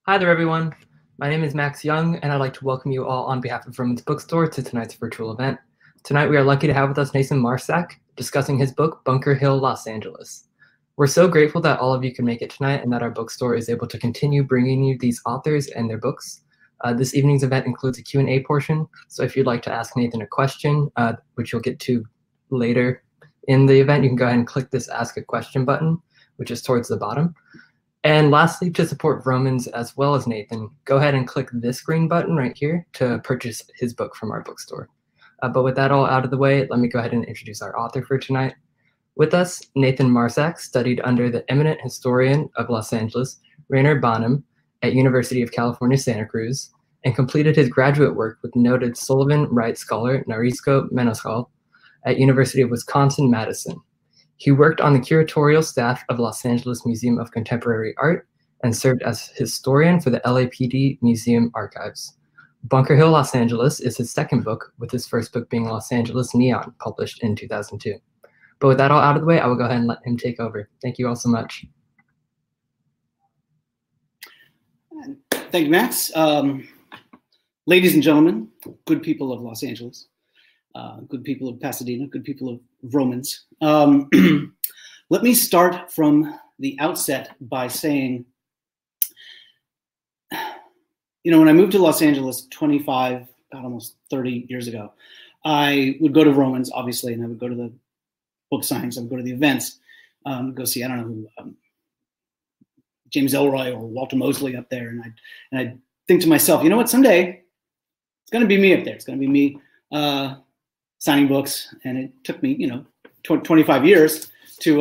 Hi there, everyone. My name is Max Young, and I'd like to welcome you all on behalf of Vroman's Bookstore to tonight's virtual event. Tonight, we are lucky to have with us Newsom Marsak discussing his book, Bunker Hill, Los Angeles. We're so grateful that all of you can make it tonight and that our bookstore is able to continue bringing you these authors and their books. This evening's event includes a Q&A portion, so if you'd like to ask Nathan a question, which you'll get to later in the event, you can go ahead and click this Ask a Question button, which is towards the bottom. And lastly, to support Vroman's as well as Nathan, go ahead and click this green button right here to purchase his book from our bookstore. But with that all out of the way, let me go ahead and introduce our author for tonight. With us, Nathan Marsak studied under the eminent historian of Los Angeles, Rainer Bonham, at University of California, Santa Cruz, and completed his graduate work with noted Sullivan Wright scholar Narisco Menescal at University of Wisconsin-Madison. He worked on the curatorial staff of Los Angeles Museum of Contemporary Art and served as historian for the LAPD Museum Archives. Bunker Hill, Los Angeles is his second book, with his first book being Los Angeles Neon, published in 2002. But with that all out of the way, I will go ahead and let him take over. Thank you all so much. Thank you, Max. Ladies and gentlemen, good people of Los Angeles. Good people of Pasadena, good people of Vromans. Let me start from the outset by saying, when I moved to Los Angeles 25, almost 30 years ago, I would go to Vromans, obviously, and I would go to the book signings, I would go to the events, go see, I don't know who, James Elroy or Walter Mosley up there, and I'd think to myself, you know what, someday it's going to be me up there. It's going to be me signing books, and it took me, 25 years to,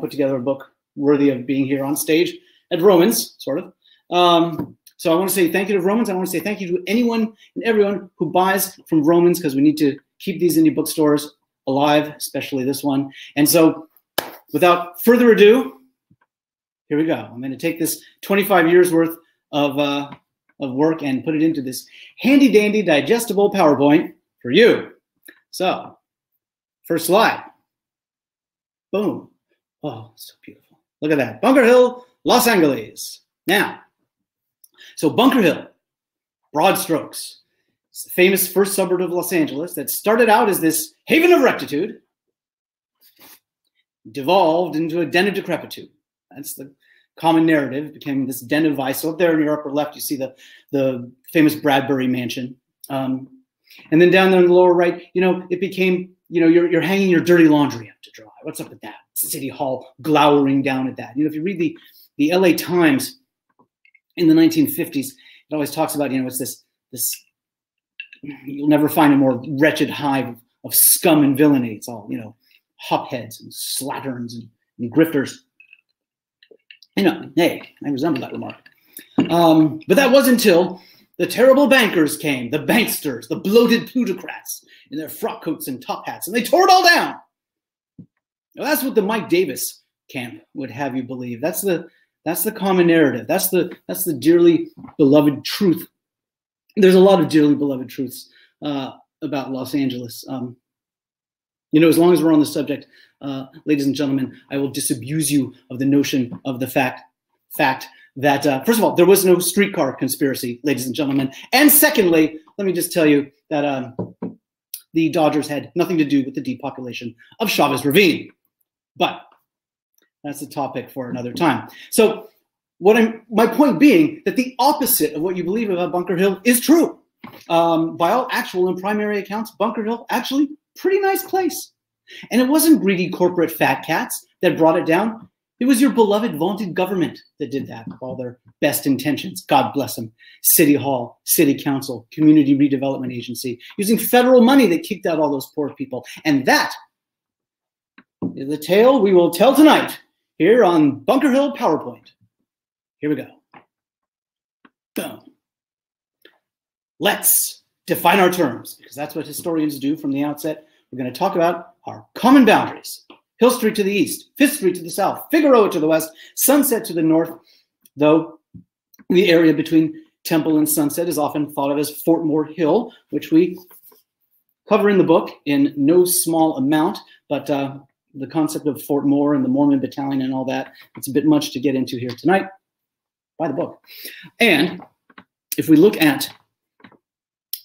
put together a book worthy of being here on stage at Vromans, sort of. So I want to say thank you to Vromans. I want to say thank you to anyone and everyone who buys from Vromans, because we need to keep these indie bookstores alive, especially this one. And so, without further ado, here we go. I'm going to take this 25 years worth of work and put it into this handy-dandy digestible PowerPoint for you. So, first slide. Boom. Oh, so beautiful. Look at that. Bunker Hill, Los Angeles. Now, so Bunker Hill, broad strokes. It's the famous first suburb of Los Angeles that started out as this haven of rectitude, devolved into a den of decrepitude. That's the common narrative. It became this den of vice. So up there in your upper left, you see the famous Bradbury Mansion. And then down there in the lower right, it became, you're hanging your dirty laundry up to dry. What's up with that? City Hall glowering down at that. If you read the LA Times in the 1950s, it always talks about, it's this, you'll never find a more wretched hive of scum and villainy. It's all, hopheads and slatterns and grifters. Hey, I resemble that remark. But that wasn't until the terrible bankers came, the banksters, the bloated plutocrats in their frock coats and top hats, and they tore it all down. Now, that's what the Mike Davis camp would have you believe. That's the common narrative. That's the dearly beloved truth. There's a lot of dearly beloved truths about Los Angeles. As long as we're on the subject, ladies and gentlemen, I will disabuse you of the notion of the fact that, first of all, there was no streetcar conspiracy, ladies and gentlemen. And secondly, let me just tell you that the Dodgers had nothing to do with the depopulation of Chavez Ravine. But that's a topic for another time. So my point being that the opposite of what you believe about Bunker Hill is true. By all actual and primary accounts, Bunker Hill, actually, pretty nice place. And it wasn't greedy corporate fat cats that brought it down. It was your beloved, vaunted government that did that with all their best intentions. God bless them. City Hall, City Council, Community Redevelopment Agency, using federal money that kicked out all those poor people. And that is the tale we will tell tonight here on Bunker Hill PowerPoint. Here we go. Boom. Let's define our terms, because that's what historians do from the outset. We're going to talk about our common boundaries. Hill Street to the east, Fifth Street to the south, Figueroa to the west, Sunset to the north, though the area between Temple and Sunset is often thought of as Fort Moore Hill, which we cover in the book in no small amount, but the concept of Fort Moore and the Mormon Battalion and all that, it's a bit much to get into here tonight. Buy the book. And if we look at,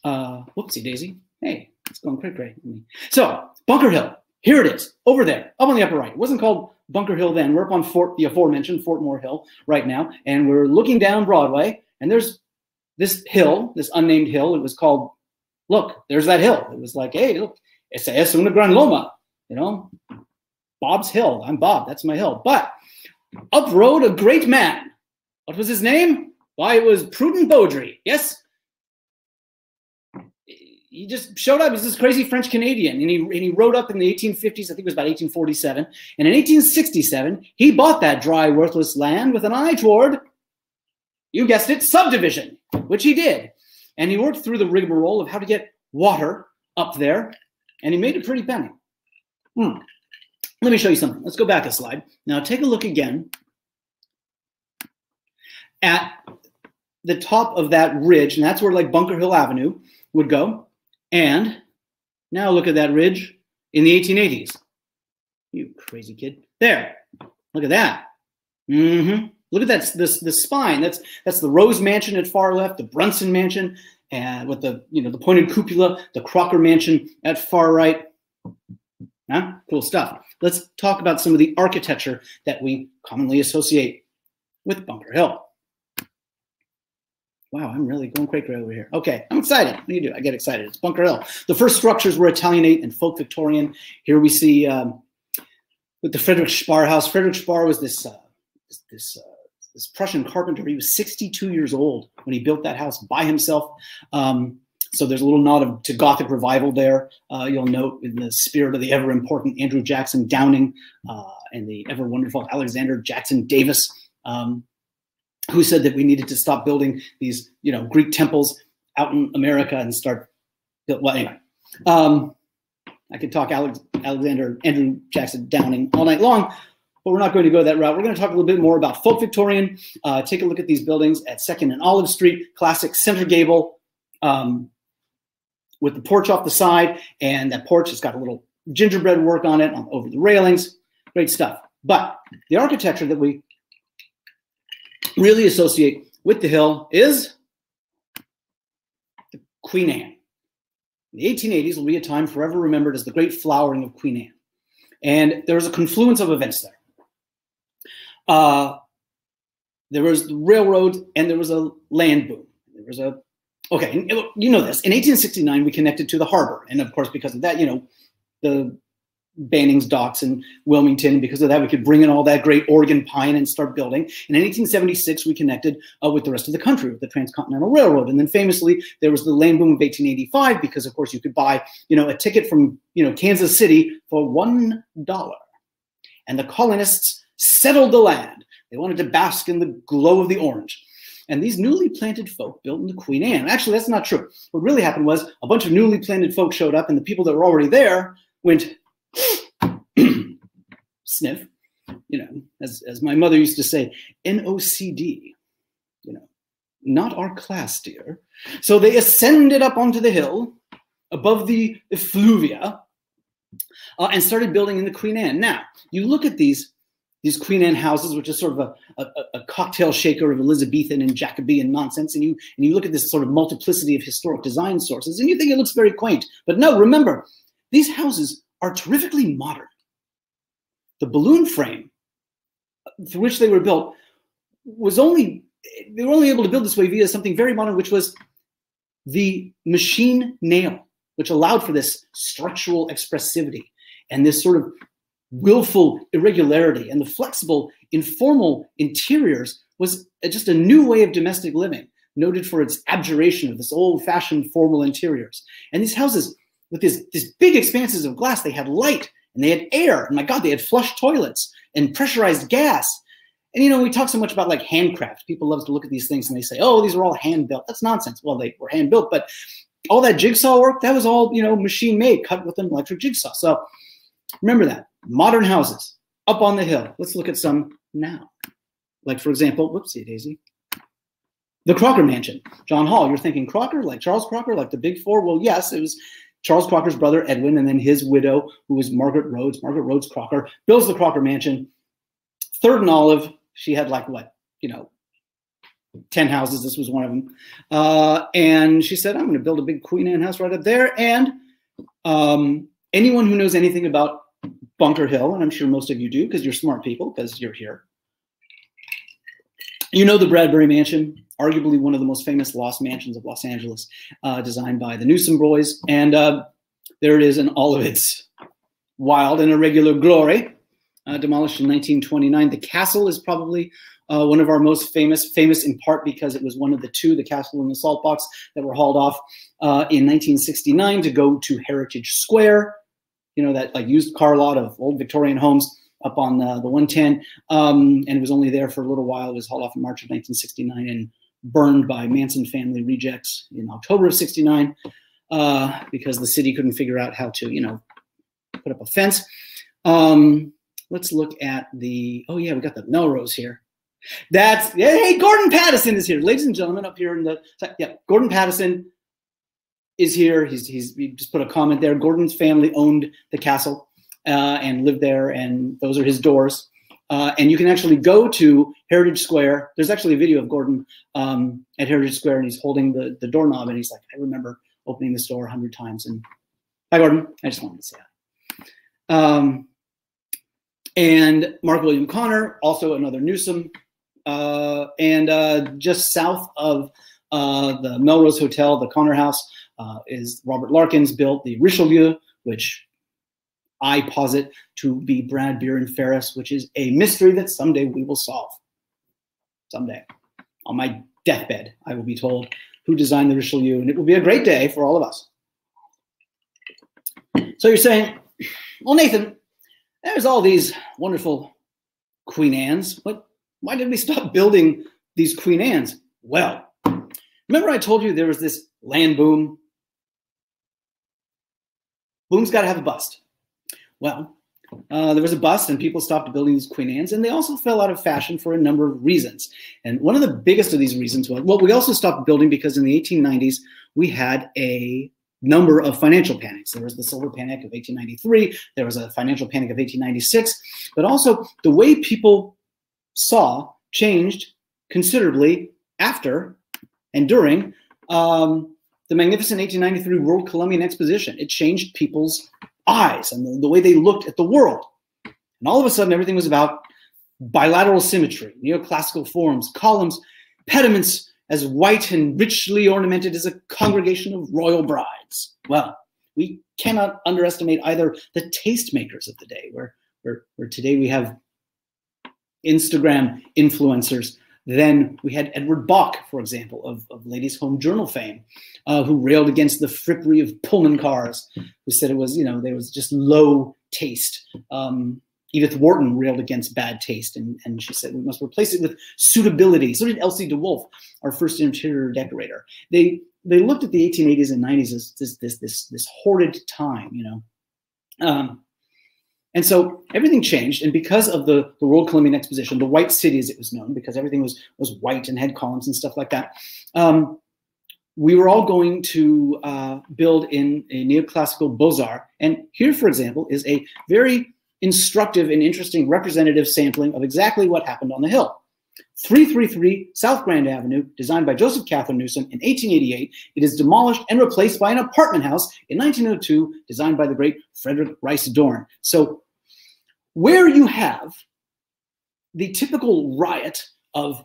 whoopsie daisy. Hey, it's going cray-cray. So Bunker Hill, here it is, over there, up on the upper right. It wasn't called Bunker Hill then. We're up on the aforementioned Fort Moore Hill right now, and we're looking down Broadway, and there's this hill, this unnamed hill. It was called, look, there's that hill. It was like, hey, look, es una gran loma, you know, Bob's Hill. I'm Bob, that's my hill. But up rode a great man. What was his name? Why, it was Prudent Beaudry, yes? He just showed up. He's this crazy French Canadian, and he rode up in the 1850s. I think it was about 1847. And in 1867, he bought that dry, worthless land with an eye toward, you guessed it, subdivision, which he did. And he worked through the rigmarole of how to get water up there, and he made a pretty penny. Let me show you something. Let's go back a slide. Now take a look again at the top of that ridge, and that's where like Bunker Hill Avenue would go. And now look at that ridge in the 1880s. You crazy kid. There. Look at that. Look at that. The spine. That's the Rose Mansion at far left, the Brunson Mansion, and with the the pointed cupola, the Crocker Mansion at far right. Huh? Cool stuff. Let's talk about some of the architecture that we commonly associate with Bunker Hill. Wow, I'm really going cray over here. Okay, I'm excited. What do you do? I get excited. It's Bunker Hill. The first structures were Italianate and folk Victorian. Here we see with the Frederick Spar house. Frederick Spar was this Prussian carpenter. He was 62 years old when he built that house by himself. So there's a little nod to Gothic revival there. You'll note in the spirit of the ever important Andrew Jackson Downing and the ever wonderful Alexander Jackson Davis. Who said that we needed to stop building these, Greek temples out in America and start, well, anyway. I could talk Andrew Jackson Downing all night long, but we're not going to go that route. We're going to talk a little bit more about folk Victorian. Take a look at these buildings at 2nd and Olive Street, classic center gable with the porch off the side, and that porch has got a little gingerbread work on it over the railings. Great stuff. But the architecture that we really associate with the hill is the Queen Anne. The 1880s will be a time forever remembered as the great flowering of Queen Anne. And there was a confluence of events there. There was the railroad and there was a land boom. Okay, you know this. In 1869, we connected to the harbor. And of course, because of that, the Banning's docks in Wilmington. Because of that, we could bring in all that great Oregon pine and start building. And in 1876, we connected with the rest of the country with the Transcontinental Railroad. And then famously, there was the land boom of 1885 because, of course, you could buy, a ticket from, Kansas City for $1. And the colonists settled the land. They wanted to bask in the glow of the orange. And these newly planted folk built in the Queen Anne. Actually, that's not true. What really happened was a bunch of newly planted folk showed up, and the people that were already there went sniff, as my mother used to say, NOCD, not our class, dear. So they ascended up onto the hill above the effluvia and started building in the Queen Anne. Now, you look at these Queen Anne houses, which is sort of a cocktail shaker of Elizabethan and Jacobean nonsense, and you look at this sort of multiplicity of historic design sources, and you think it looks very quaint. But no, remember, these houses are terrifically modern. The balloon frame through which they were built they were only able to build this way via something very modern, which was the machine nail, which allowed for this structural expressivity and this sort of willful irregularity. And the flexible, informal interiors was just a new way of domestic living, noted for its abjuration of this old-fashioned formal interiors. And these houses, with these big expanses of glass, they had light and they had air. And my God, they had flush toilets and pressurized gas. And, we talk so much about like handcraft. People love to look at these things and they say, oh, these are all hand built. That's nonsense. Well, they were hand built, but all that jigsaw work, that was all, machine made, cut with an electric jigsaw. So remember that. Modern houses up on the hill. Let's look at some now. Like, for example, whoopsie daisy, the Crocker Mansion. John Hall, you're thinking Crocker, like Charles Crocker, like the Big Four? Well, yes, it was Charles Crocker's brother, Edwin, and then his widow, who was Margaret Rhodes Crocker, builds the Crocker Mansion. 3rd and Olive, she had like what, 10 houses. This was one of them. And she said, I'm going to build a big Queen Anne house right up there. And anyone who knows anything about Bunker Hill, and I'm sure most of you do because you're smart people because you're here, you know the Bradbury Mansion, arguably one of the most famous lost mansions of Los Angeles, designed by the Newsom boys. And there it is in all of its wild and irregular glory. Demolished in 1929. The castle is probably one of our most famous in part because it was one of the two, the castle and the salt box, that were hauled off in 1969 to go to Heritage Square, you know, that like used car lot of old Victorian homes up on the 110. And it was only there for a little while. It was hauled off in March of 1969 and burned by Manson family rejects in October of 69 because the city couldn't figure out how to, you know, put up a fence. Let's look at the, oh yeah, we got the Melrose here. That's, hey, Gordon Pattison is here. Ladies and gentlemen, up here in the, yeah, Gordon Pattison is here. He just put a comment there. Gordon's family owned the castle and lived there, and those are his doors. And you can actually go to Heritage Square. There's actually a video of Gordon at Heritage Square, and he's holding the doorknob, and he's like, I remember opening this door 100 times. And hi, Gordon. I just wanted to say that. And Mark William Connor, also another Newsom. And just south of the Melrose Hotel, the Connor House, is Robert Larkins built the Richelieu, which I posit to be Brad, Beer, and Ferris, which is a mystery that someday we will solve. Someday. On my deathbed, I will be told who designed the Richelieu, and it will be a great day for all of us. So you're saying, well, Nathan, there's all these wonderful Queen Annes, but why did we stop building these Queen Annes? Well, remember I told you there was this land boom? Boom's got to have a bust. Well, there was a bust and people stopped building these Queen Annes, and they also fell out of fashion for a number of reasons. And one of the biggest of these reasons was, well, we also stopped building because in the 1890s, we had a number of financial panics. There was the silver panic of 1893. There was a financial panic of 1896. But also the way people saw changed considerably after and during the magnificent 1893 World Columbian Exposition. It changed people's eyes and the way they looked at the world. And all of a sudden, everything was about bilateral symmetry, neoclassical forms, columns, pediments as white and richly ornamented as a congregation of royal brides. Well, we cannot underestimate either the tastemakers of the day, where today we have Instagram influencers. Then we had Edward Bach, for example, of Ladies' Home Journal fame, who railed against the frippery of Pullman cars, who said it was, there was just low taste. Edith Wharton railed against bad taste, and she said we must replace it with suitability. So did Elsie DeWolf, our first interior decorator. They looked at the 1880s and 90s as this horrid time, and so everything changed, and because of the World Columbian Exposition, the White City as it was known, because everything was white and had columns and stuff like that, we were all going to build in a neoclassical Beaux-Arts. And here, for example, is a very instructive and interesting representative sampling of exactly what happened on the Hill. 333 South Grand Avenue, designed by Joseph Cather Newsom in 1888. It is demolished and replaced by an apartment house in 1902, designed by the great Frederick Rice Dorn. So where you have the typical riot of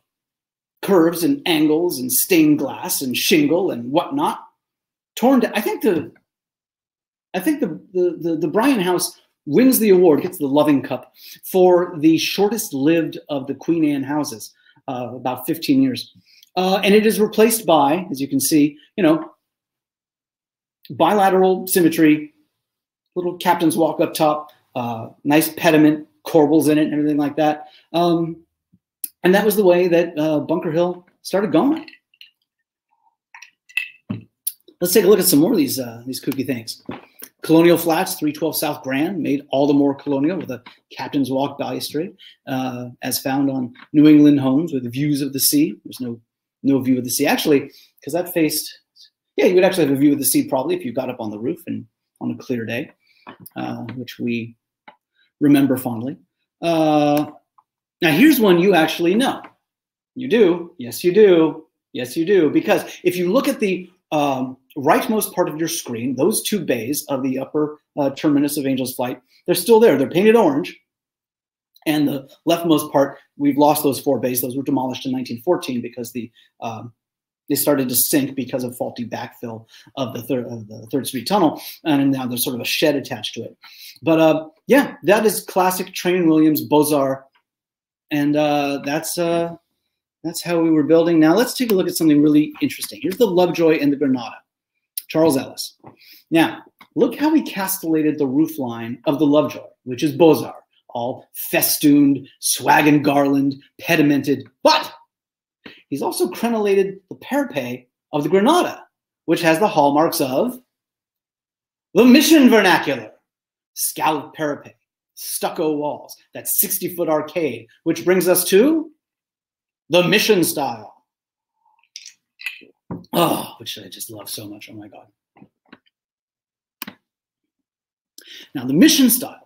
curves and angles and stained glass and shingle and whatnot, torn down, I think the Bryan House wins the award, gets the Loving Cup for the shortest lived of the Queen Anne houses, about 15 years. And it is replaced by, as you can see, bilateral symmetry, little captain's walk up top, nice pediment, corbels in it and everything like that. And that was the way that Bunker Hill started going. Let's take a look at some more of these kooky things. Colonial Flats, 312 South Grand, made all the more colonial with a captain's walk balustrade, as found on New England homes with views of the sea. There's no view of the sea. Actually, because that faced, yeah, you would actually have a view of the sea probably if you got up on the roof and on a clear day, which we remember fondly. Now, here's one you actually know. You do. Yes, you do. Yes, you do. Because if you look at the rightmost part of your screen, those two bays of the upper terminus of Angel's Flight, they're still there. They're painted orange. And the leftmost part, we've lost those 4 bays. Those were demolished in 1914 because they started to sink because of faulty backfill of the 3rd Street Tunnel. And now there's sort of a shed attached to it. But yeah, that is classic Train Williams Beaux-Arts. And that's how we were building. Now let's take a look at something really interesting. Here's the Lovejoy and the Granada, Charles Ellis. Now, look how he castellated the roofline of the Lovejoy, which is Beaux-Arts, all festooned, swag and garland, pedimented. But he's also crenellated the parapet of the Granada, which has the hallmarks of the Mission vernacular, scalloped parapet, stucco walls, that 60-foot arcade, which brings us to the Mission style. Oh, which I just love so much. Oh my God. Now, the Mission style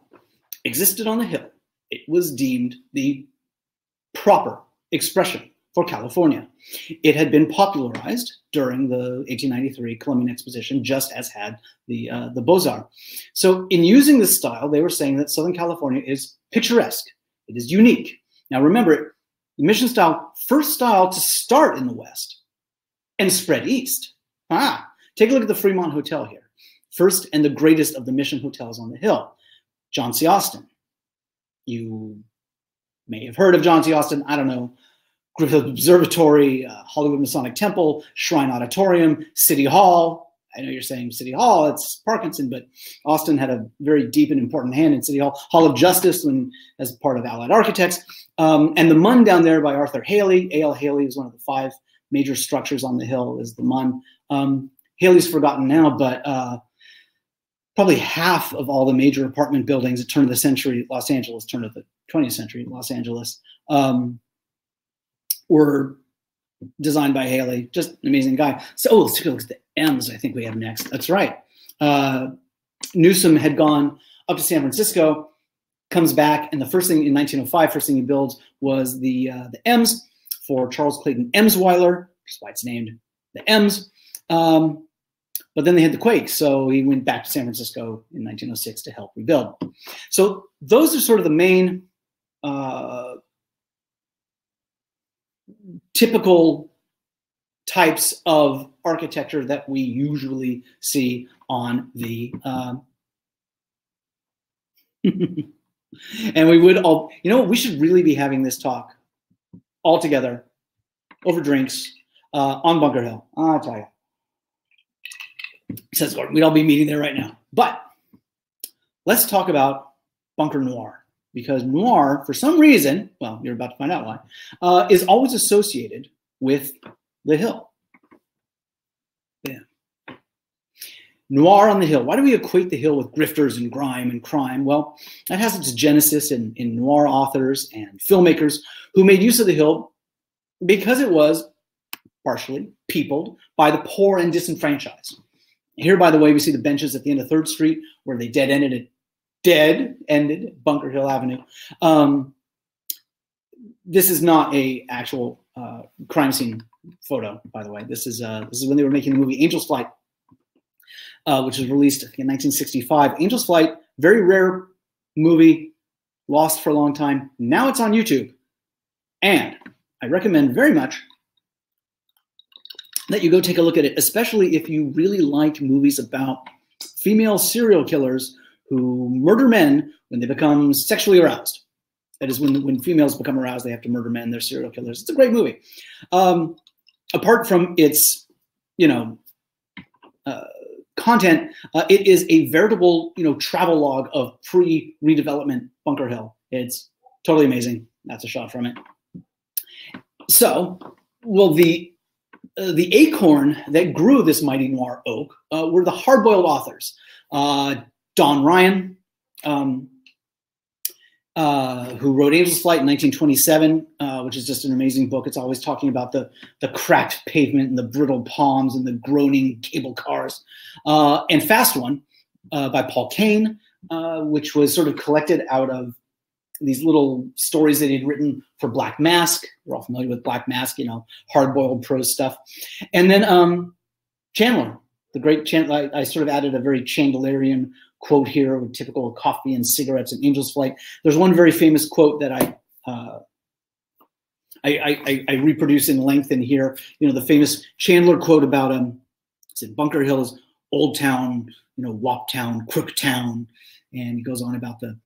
existed on the Hill. It was deemed the proper expression for California. It had been popularized during the 1893 Colonial Exposition, just as had the Beaux-Arts. So in using this style, they were saying that Southern California is picturesque. It is unique. Now remember, the Mission style, first style to start in the West and spread east. Take a look at the Fremont Hotel here. First and the greatest of the Mission hotels on the Hill. John C. Austin. You may have heard of John C. Austin. I don't know. Griffith Observatory, Hollywood Masonic Temple, Shrine Auditorium, City Hall. I know you're saying City Hall, it's Parkinson, but Austin had a very deep and important hand in City Hall. Hall of Justice as part of Allied Architects. And the Mun down there by Arthur Haley. A.L. Haley is one of the 5 major structures on the Hill is the Mun. Haley's forgotten now, but probably half of all the major apartment buildings at turn of the century Los Angeles, turn of the 20th century Los Angeles, were designed by Haley. Just an amazing guy. So let's take a look at the M's I think we have next. That's right. Newsom had gone up to San Francisco, comes back, and the first thing in 1905, first thing he builds was the M's for Charles Clayton Emsweiler, which is why it's named the M's. But then they had the quake, so he went back to San Francisco in 1906 to help rebuild. So those are sort of the main typical types of architecture that we usually see on the and we would all, you know, we should really be having this talk all together over drinks on Bunker Hill. I'll tell you. Says Gordon, we'd all be meeting there right now. But let's talk about Bunker Noir, because Noir, for some reason, well, you're about to find out why, is always associated with the Hill. Yeah. Noir on the Hill. Why do we equate the Hill with grifters and grime and crime? Well, that has its genesis in noir authors and filmmakers who made use of the Hill because it was partially peopled by the poor and disenfranchised. Here, by the way, we see the benches at the end of 3rd Street where they dead-ended Bunker Hill Avenue. This is not a actual crime scene photo, by the way. This is when they were making the movie Angel's Flight, which was released I think, in 1965. Angel's Flight, very rare movie, lost for a long time. Now it's on YouTube. And I recommend very much that you go take a look at it, especially if you really like movies about female serial killers who murder men when they become sexually aroused. That is, when females become aroused, they have to murder men. They're serial killers. It's a great movie. Apart from its, content, it is a veritable, travel log of pre-redevelopment Bunker Hill. It's totally amazing. That's a shot from it. So, well, the acorn that grew this mighty noir oak were the hard-boiled authors. Don Ryan, who wrote Angel's Flight in 1927, which is just an amazing book. It's always talking about the cracked pavement and the brittle palms and the groaning cable cars. And Fast One by Paul Kane, which was sort of collected out of these little stories that he'd written for Black Mask. We're all familiar with Black Mask, you know, hard-boiled prose stuff. And then Chandler, the great Chandler. I sort of added a very Chandlerian quote here, with typical coffee and cigarettes and Angel's Flight. There's one very famous quote that I reproduce in length in here. You know, the famous Chandler quote about Bunker Hill is Old Town, you know, Wop Town, Crook Town, and he goes on about the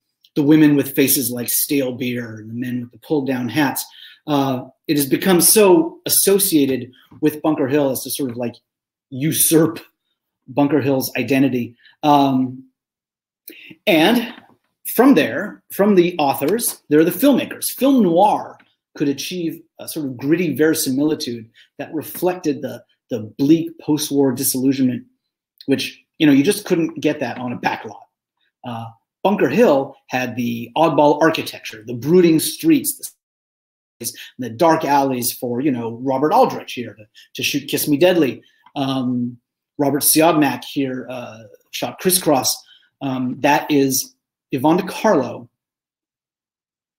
women with faces like stale beer and the men with the pulled down hats. It has become so associated with Bunker Hill as to sort of like usurp Bunker Hill's identity. And from there, from the authors, there are the filmmakers. Film noir could achieve a sort of gritty verisimilitude that reflected the bleak post-war disillusionment, which, you know, you just couldn't get that on a backlot. Bunker Hill had the oddball architecture, the brooding streets, the dark alleys for, you know, Robert Aldrich here to shoot Kiss Me Deadly. Robert Siodmak here shot Crisscross. That is Yvonne De Carlo.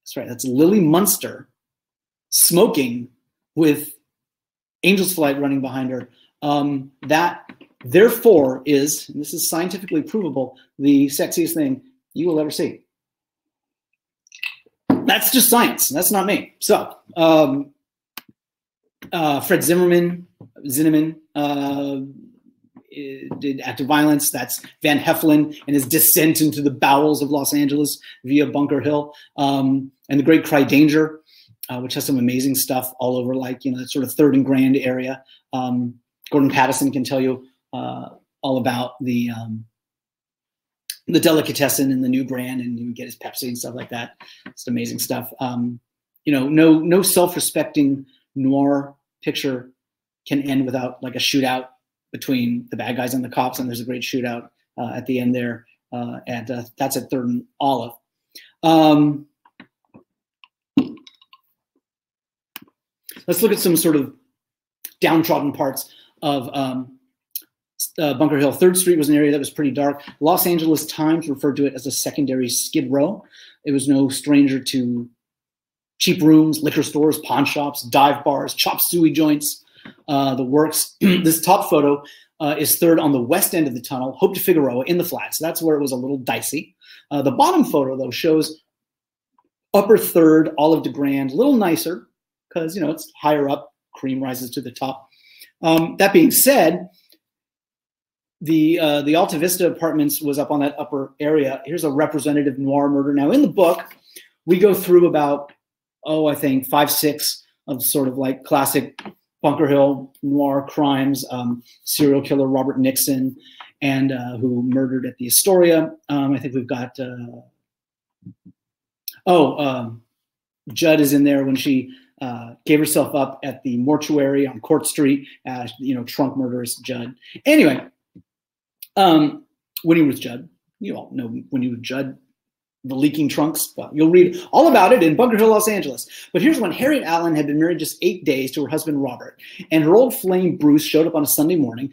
That's right. That's Lily Munster smoking with Angel's Flight running behind her. That, therefore, is, and this is scientifically provable, the sexiest thing you will ever see. That's just science. That's not me. So, Fred Zinnemann did Act of Violence. That's Van Heflin and his descent into the bowels of Los Angeles via Bunker Hill. And The Great Cry Danger, which has some amazing stuff all over, like, you know, that sort of Third and Grand area. Gordon Patterson can tell you all about the delicatessen and the new brand, and you get his Pepsi and stuff like that. It's amazing stuff. You know, no self-respecting noir picture can end without like a shootout between the bad guys and the cops, and there's a great shootout at the end there. That's at Third and Olive. Let's look at some sort of downtrodden parts of Bunker Hill. 3rd Street was an area that was pretty dark. Los Angeles Times referred to it as a secondary Skid Row. It was no stranger to cheap rooms, liquor stores, pawn shops, dive bars, chop suey joints, the works. This top photo is 3rd on the west end of the tunnel, Hope to Figueroa in the flats. So that's where it was a little dicey. The bottom photo, though, shows upper 3rd, Olive de Grand, a little nicer because, you know, it's higher up, cream rises to the top. That being said, the Alta Vista Apartments was up on that upper area. Here's a representative noir murder. Now, in the book, we go through about, I think 5, 6 of sort of like classic Bunker Hill noir crimes. Serial killer Robert Nixon, and who murdered at the Astoria. I think we've got, Judd is in there when she gave herself up at the mortuary on Court Street. You know, trunk murderous Judd. Anyway. Winnie Ruth Judd. You all know Winnie Ruth Judd, the leaking trunks. Well, you'll read all about it in Bunker Hill, Los Angeles. But here's when Harriet Allen had been married just 8 days to her husband, Robert. And her old flame, Bruce, showed up on a Sunday morning,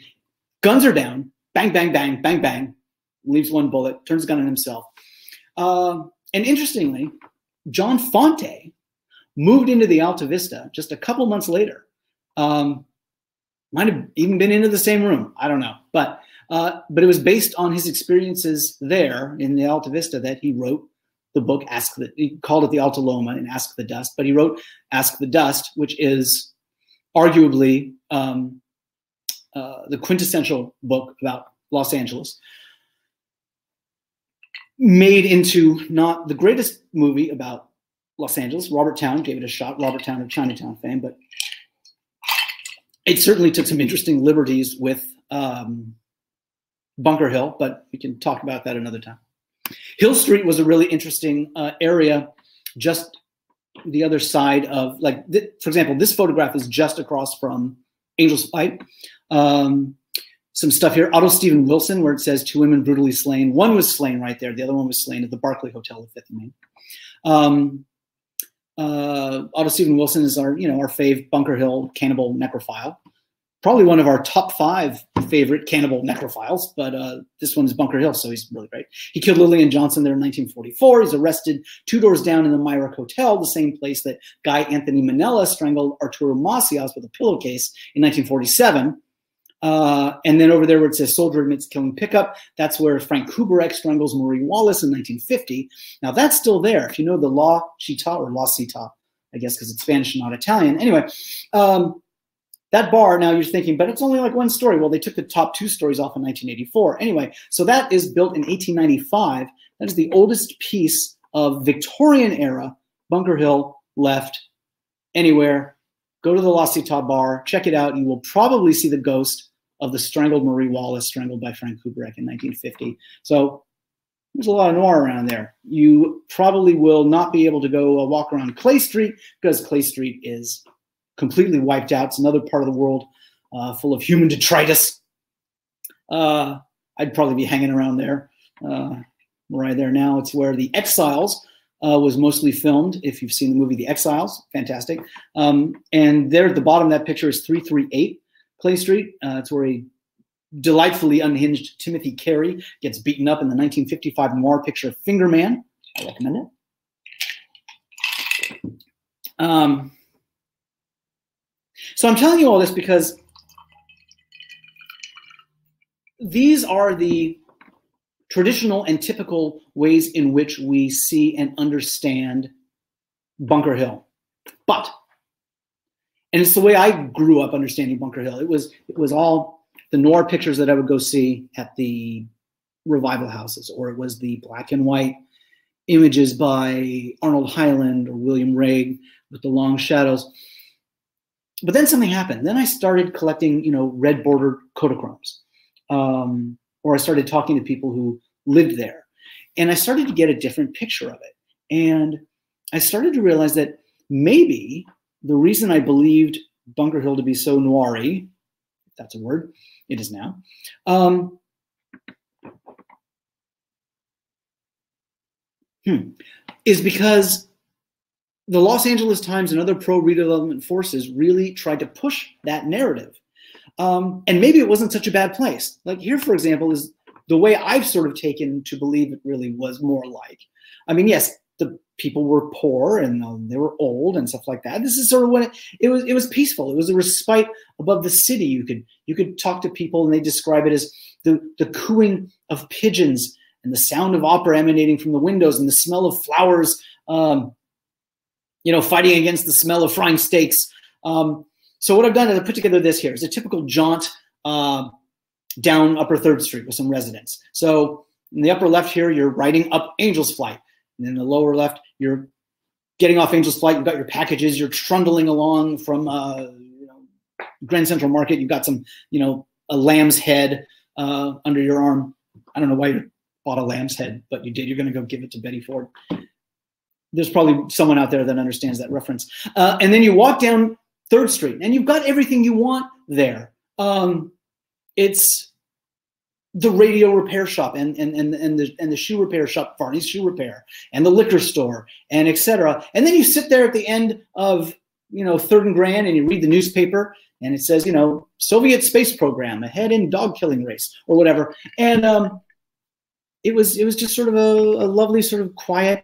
guns her down, bang, bang, bang, bang, bang, leaves one bullet, turns the gun on himself. And interestingly, John Fonte moved into the Alta Vista just a couple months later. Might have even been into the same room. I don't know. But it was based on his experiences there in the Alta Vista that he wrote the book, he called it the Alta Loma and Ask the Dust, but he wrote Ask the Dust, which is arguably the quintessential book about Los Angeles, made into not the greatest movie about Los Angeles. Robert Towne gave it a shot, Robert Towne of Chinatown fame, but it certainly took some interesting liberties with Bunker Hill, but we can talk about that another time. Hill Street was a really interesting area, just the other side of, like, for example, this photograph is just across from Angel's Flight. Some stuff here, Otto Stephen Wilson, where it says 2 women brutally slain. One was slain right there. The other one was slain at the Barclay Hotel at 5th and Main. Otto Stephen Wilson is our fave Bunker Hill cannibal necrophile. Probably one of our top 5 favorite cannibal necrophiles, but this one is Bunker Hill, so he's really great. He killed Lillian Johnson there in 1944. He's arrested 2 doors down in the Myrick Hotel, the same place that Guy Anthony Manella strangled Arturo Macias with a pillowcase in 1947. And then over there where it says soldier admits killing pickup, that's where Frank Kubarek strangles Marie Wallace in 1950. Now that's still there. If you know the La Città or La Città, I guess because it's Spanish and not Italian. Anyway, that bar, now you're thinking, but it's only like 1 story. Well, they took the top 2 stories off in 1984. Anyway, so that is built in 1895. That is the oldest piece of Victorian era Bunker Hill left anywhere. Go to the La Città bar, check it out. You will probably see the ghost of the strangled Marie Wallace, strangled by Frank Kubarek in 1950. So there's a lot of noir around there. You probably will not be able to go walk around Clay Street because Clay Street is completely wiped out. It's another part of the world full of human detritus. I'd probably be hanging around there. We're right there now. It's where The Exiles was mostly filmed. If you've seen the movie The Exiles, fantastic. And there at the bottom of that picture is 338 Clay Street. It's where a delightfully unhinged Timothy Carey gets beaten up in the 1955 noir picture Finger Man. I recommend it. So I'm telling you all this because these are the traditional and typical ways in which we see and understand Bunker Hill. And it's the way I grew up understanding Bunker Hill. It was all the noir pictures that I would go see at the revival houses, or it was the black and white images by Arnold Hyland or William Raig with the long shadows. But then something happened. Then I started collecting, red bordered Kodachromes. Or I started talking to people who lived there. And I started to get a different picture of it. And I started to realize that maybe the reason I believed Bunker Hill to be so noir-y, if that's a word, it is now, is because the Los Angeles Times and other pro-redevelopment forces really tried to push that narrative. And maybe it wasn't such a bad place. Like here, for example, is the way I've sort of taken to believe it really was more like. I mean, yes, the people were poor and they were old and stuff like that. This is sort of when it was peaceful. It was a respite above the city. You could talk to people and they describe it as the cooing of pigeons and the sound of opera emanating from the windows and the smell of flowers, fighting against the smell of frying steaks. So what I've done is I put together this here. It's a typical jaunt down Upper 3rd Street with some residents. So in the upper left here, you're riding up Angel's Flight. And in the lower left, you're getting off Angel's Flight. You've got your packages. You're trundling along from Grand Central Market. You've got some, a lamb's head under your arm. I don't know why you bought a lamb's head, but you did. You're going to go give it to Betty Ford. There's probably someone out there that understands that reference. And then you walk down 3rd Street, and you've got everything you want there. It's the radio repair shop and the shoe repair shop, Varney's Shoe Repair, and the liquor store, and etc. And then you sit there at the end of 3rd and Grand, and you read the newspaper, and it says Soviet space program ahead in dog killing race or whatever. And it was just sort of a lovely sort of quiet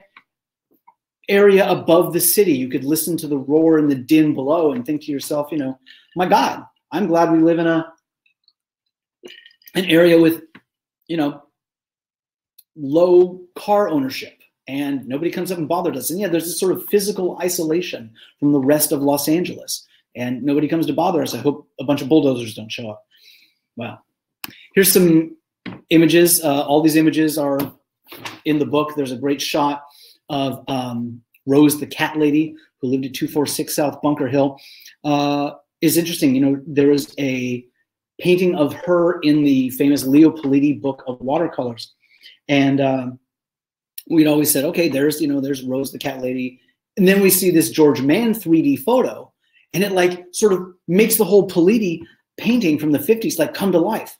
area above the city. You could listen to the roar and the din below and think to yourself, my God, I'm glad we live in an area with, low car ownership and nobody comes up and bothers us. And yeah, there's this sort of physical isolation from the rest of Los Angeles and nobody comes to bother us. I hope a bunch of bulldozers don't show up. Well, here's some images. All these images are in the book. There's a great shot of Rose the cat lady who lived at 246 South Bunker Hill. Is interesting. There is a painting of her in the famous Leo Politi book of watercolors. And we'd always said, okay, there's Rose the cat lady. And then we see this George Mann 3D photo and it sort of makes the whole Politi painting from the 50s come to life.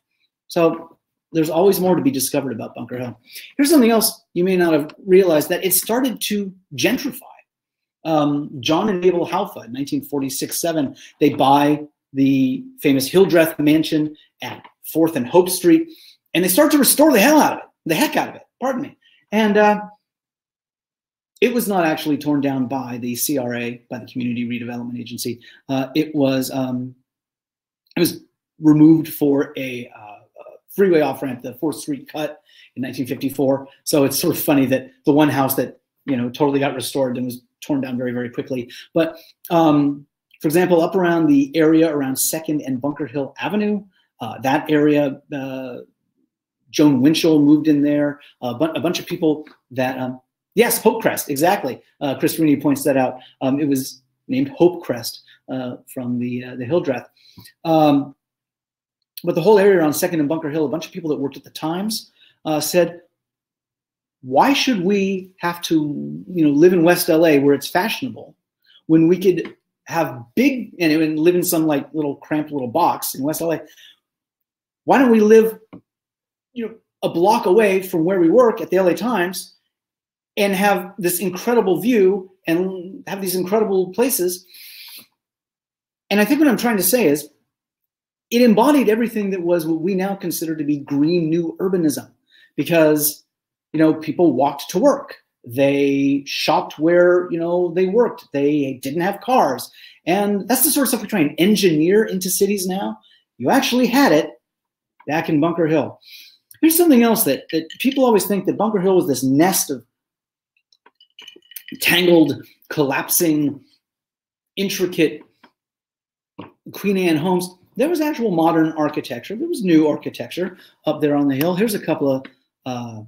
So there's always more to be discovered about Bunker Hill. Here's something else you may not have realized, that it started to gentrify. John and Mabel Halfa in 1946-7, they buy the famous Hildreth mansion at 4th and Hope Street, and they start to restore the heck out of it, pardon me. And it was not actually torn down by the CRA, by the Community Redevelopment Agency. It was removed for a freeway off-ramp, the 4th Street cut in 1954. So it's sort of funny that the one house that, you know, totally got restored and was torn down very, very quickly. But for example, up around the area around 2nd and Bunker Hill Avenue, that area, Joan Winchell moved in there. A bunch of people that, yes, Hope Crest, exactly. Chris Rooney points that out. It was named Hope Crest from the Hildreth. But the whole area around 2nd and Bunker Hill, a bunch of people that worked at the Times said, why should we have to, you know, live in West LA where it's fashionable when we could have big and live in some like little cramped little box in West LA? Why don't we live, you know, a block away from where we work at the LA Times and have this incredible view and have these incredible places? And I think what I'm trying to say is it embodied everything that was what we now consider to be green new urbanism, because, you know, people walked to work. They shopped where, you know, they worked. They didn't have cars. And that's the sort of stuff we try and engineer into cities now. You actually had it back in Bunker Hill. Here's something else that people always think, that Bunker Hill was this nest of tangled, collapsing, intricate Queen Anne homes. There was actual modern architecture. There was new architecture up there on the hill. Here's a couple of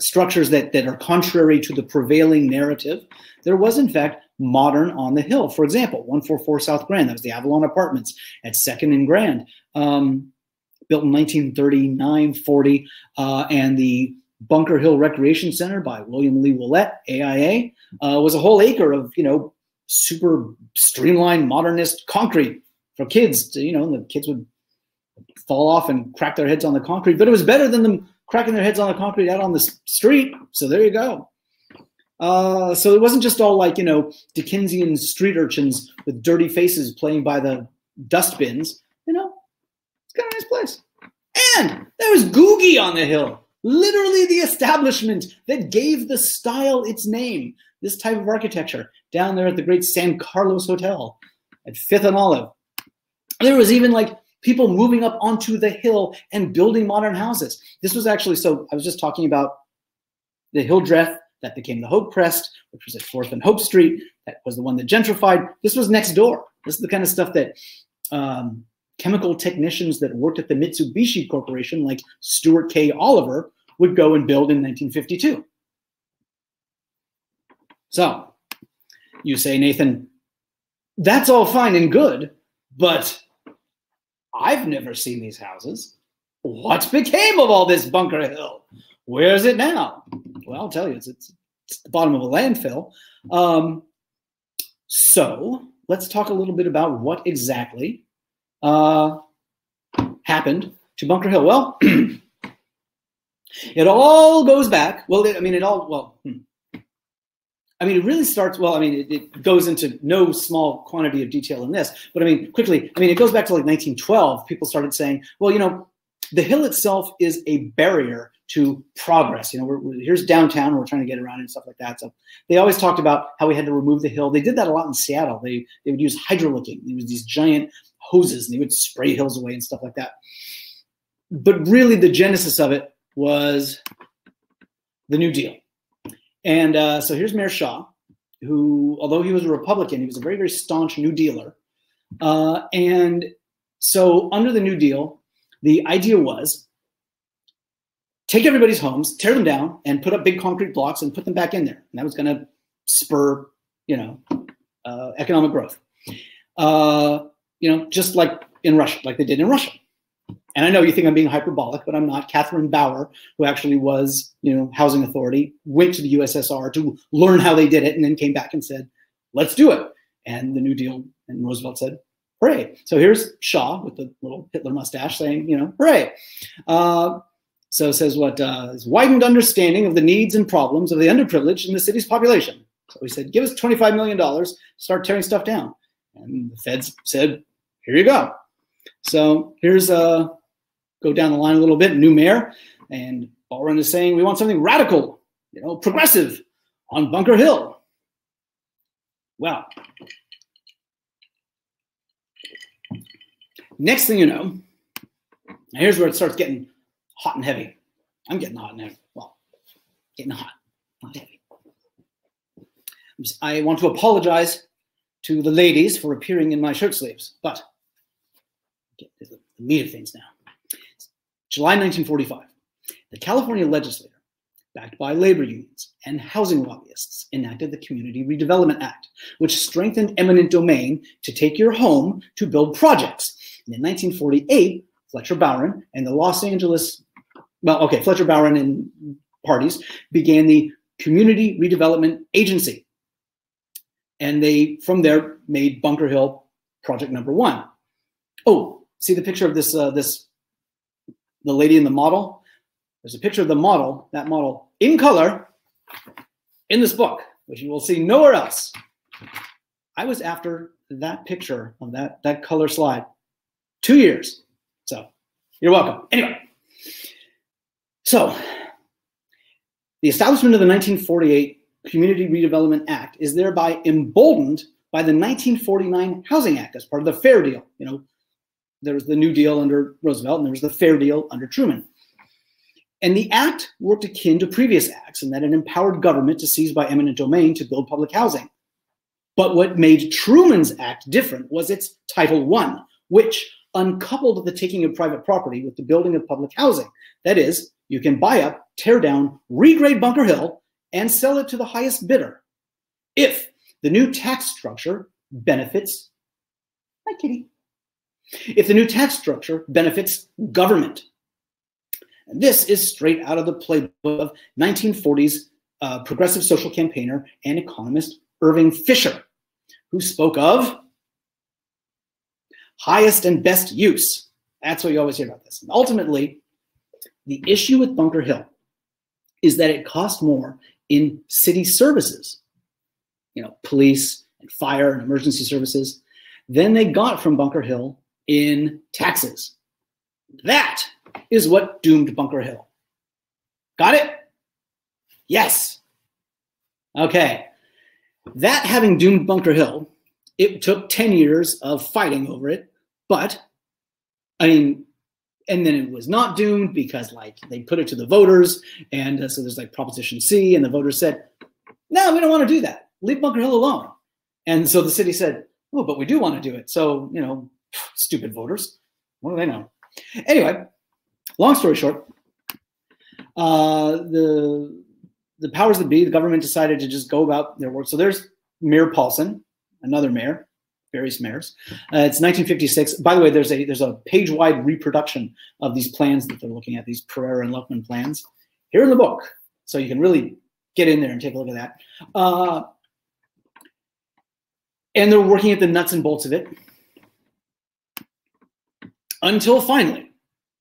structures that are contrary to the prevailing narrative. There was, in fact, modern on the hill. For example, 144 South Grand, that was the Avalon Apartments at 2nd and Grand, built in 1939-40, and the Bunker Hill Recreation Center by William Lee Willett, AIA, was a whole acre of, you know, super streamlined modernist concrete for kids to, you know, the kids would fall off and crack their heads on the concrete, but it was better than them cracking their heads on the concrete out on the street. So there you go. So it wasn't just all like, you know, Dickensian street urchins with dirty faces playing by the dust bins. You know, it's kind of a nice place. And there was Googie on the hill, literally the establishment that gave the style its name, this type of architecture, down there at the great San Carlos Hotel at 5th and Olive. There was even like people moving up onto the hill and building modern houses. This was actually, so I was just talking about the Hildreth that became the Hope Crest, which was at 4th and Hope Street. That was the one that gentrified. This was next door. This is the kind of stuff that chemical technicians that worked at the Mitsubishi Corporation, like Stuart K. Oliver, would go and build in 1952. So you say, Nathan, that's all fine and good, but I've never seen these houses. What became of all this Bunker Hill? Where is it now? Well, I'll tell you, it's the bottom of a landfill. So let's talk a little bit about what exactly happened to Bunker Hill. Well, it all goes back. Well, it really starts, well, I mean, it goes into no small quantity of detail in this, but I mean, quickly, I mean, it goes back to like 1912. People started saying, well, you know, the hill itself is a barrier to progress. You know, here's downtown, we're trying to get around and stuff like that. So they always talked about how we had to remove the hill. They did that a lot in Seattle. They would use hydrolicking. There was these giant hoses, and they would spray hills away and stuff like that. But really, the genesis of it was the New Deal. And so here's Mayor Shaw, who, although he was a Republican, he was a very, very staunch New Dealer. And so under the New Deal, the idea was take everybody's homes, tear them down, and put up big concrete blocks and put them back in there. And that was going to spur, you know, economic growth. You know, just like in Russia, like they did in Russia. And I know you think I'm being hyperbolic, but I'm not. Catherine Bauer, who actually was, you know, housing authority, went to the USSR to learn how they did it, and then came back and said, let's do it. And the New Deal, and Roosevelt said, hooray. So here's Shaw with the little Hitler mustache saying, you know, hooray. So it says what is widened understanding of the needs and problems of the underprivileged in the city's population. So he said, give us $25 million, start tearing stuff down. And the feds said, here you go. So here's go down the line a little bit. New mayor, and Ballrun is saying we want something radical, progressive on Bunker Hill. Well, next thing you know, here's where it starts getting hot and heavy. I'm getting hot and heavy. Well, getting hot, not heavy. I want to apologize to the ladies for appearing in my shirt sleeves, but get to the meat of things now. July 1945, the California legislature, backed by labor unions and housing lobbyists, enacted the Community Redevelopment Act, which strengthened eminent domain to take your home to build projects. And in 1948, Fletcher Bowron and the Fletcher Bowron and parties began the Community Redevelopment Agency. And they, from there, made Bunker Hill project number 1. Oh, see the picture of the lady in the model? There's a picture of the model, that model in color, in this book, which you will see nowhere else. I was after that picture of that color slide 2 years. So you're welcome. Anyway, so the establishment of the 1948 Community Redevelopment Act is thereby emboldened by the 1949 Housing Act as part of the Fair Deal. There was the New Deal under Roosevelt, and there was the Fair Deal under Truman. And the act worked akin to previous acts in that it empowered government to seize by eminent domain to build public housing. But what made Truman's act different was its Title I, which uncoupled the taking of private property with the building of public housing. That is, you can buy up, tear down, regrade Bunker Hill, and sell it to the highest bidder if the new tax structure benefits, hi kitty, if the new tax structure benefits government. And this is straight out of the playbook of 1940s progressive social campaigner and economist Irving Fisher, who spoke of highest and best use. That's what you always hear about this. And ultimately, the issue with Bunker Hill is that it cost more in city services, police and fire and emergency services, than they got from Bunker Hill in taxes. That is what doomed Bunker Hill. Got it? Yes. Okay. That having doomed Bunker Hill, it took 10 years of fighting over it, but and then it was not doomed because they put it to the voters, and so there's Proposition C, and the voters said, no, we don't want to do that. Leave Bunker Hill alone. And so the city said, oh, but we do want to do it. So, stupid voters. What do they know? Anyway, long story short, the powers that be, the government decided to just go about their work. So there's Mayor Paulson, another mayor, various mayors. It's 1956. By the way, there's a page-wide reproduction of these plans that they're looking at, these Pereira and Luckman plans, here in the book. So you can really get in there and take a look at that. And they're working at the nuts and bolts of it until finally,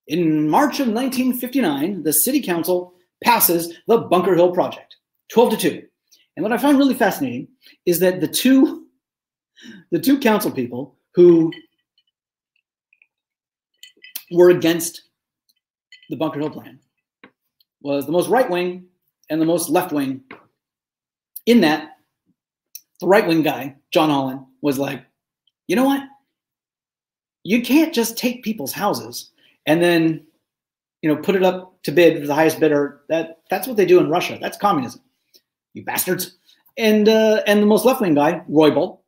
in March of 1959, the city council passes the Bunker Hill project, 12-2. And what I find really fascinating is that the two council people who were against the Bunker Hill plan was the most right-wing and the most left-wing, in that the right-wing guy, John Holland, was like, you know what? You can't just take people's houses and then, put it up to bid for the highest bidder. That's what they do in Russia. That's communism, you bastards. And the most left-wing guy, Edward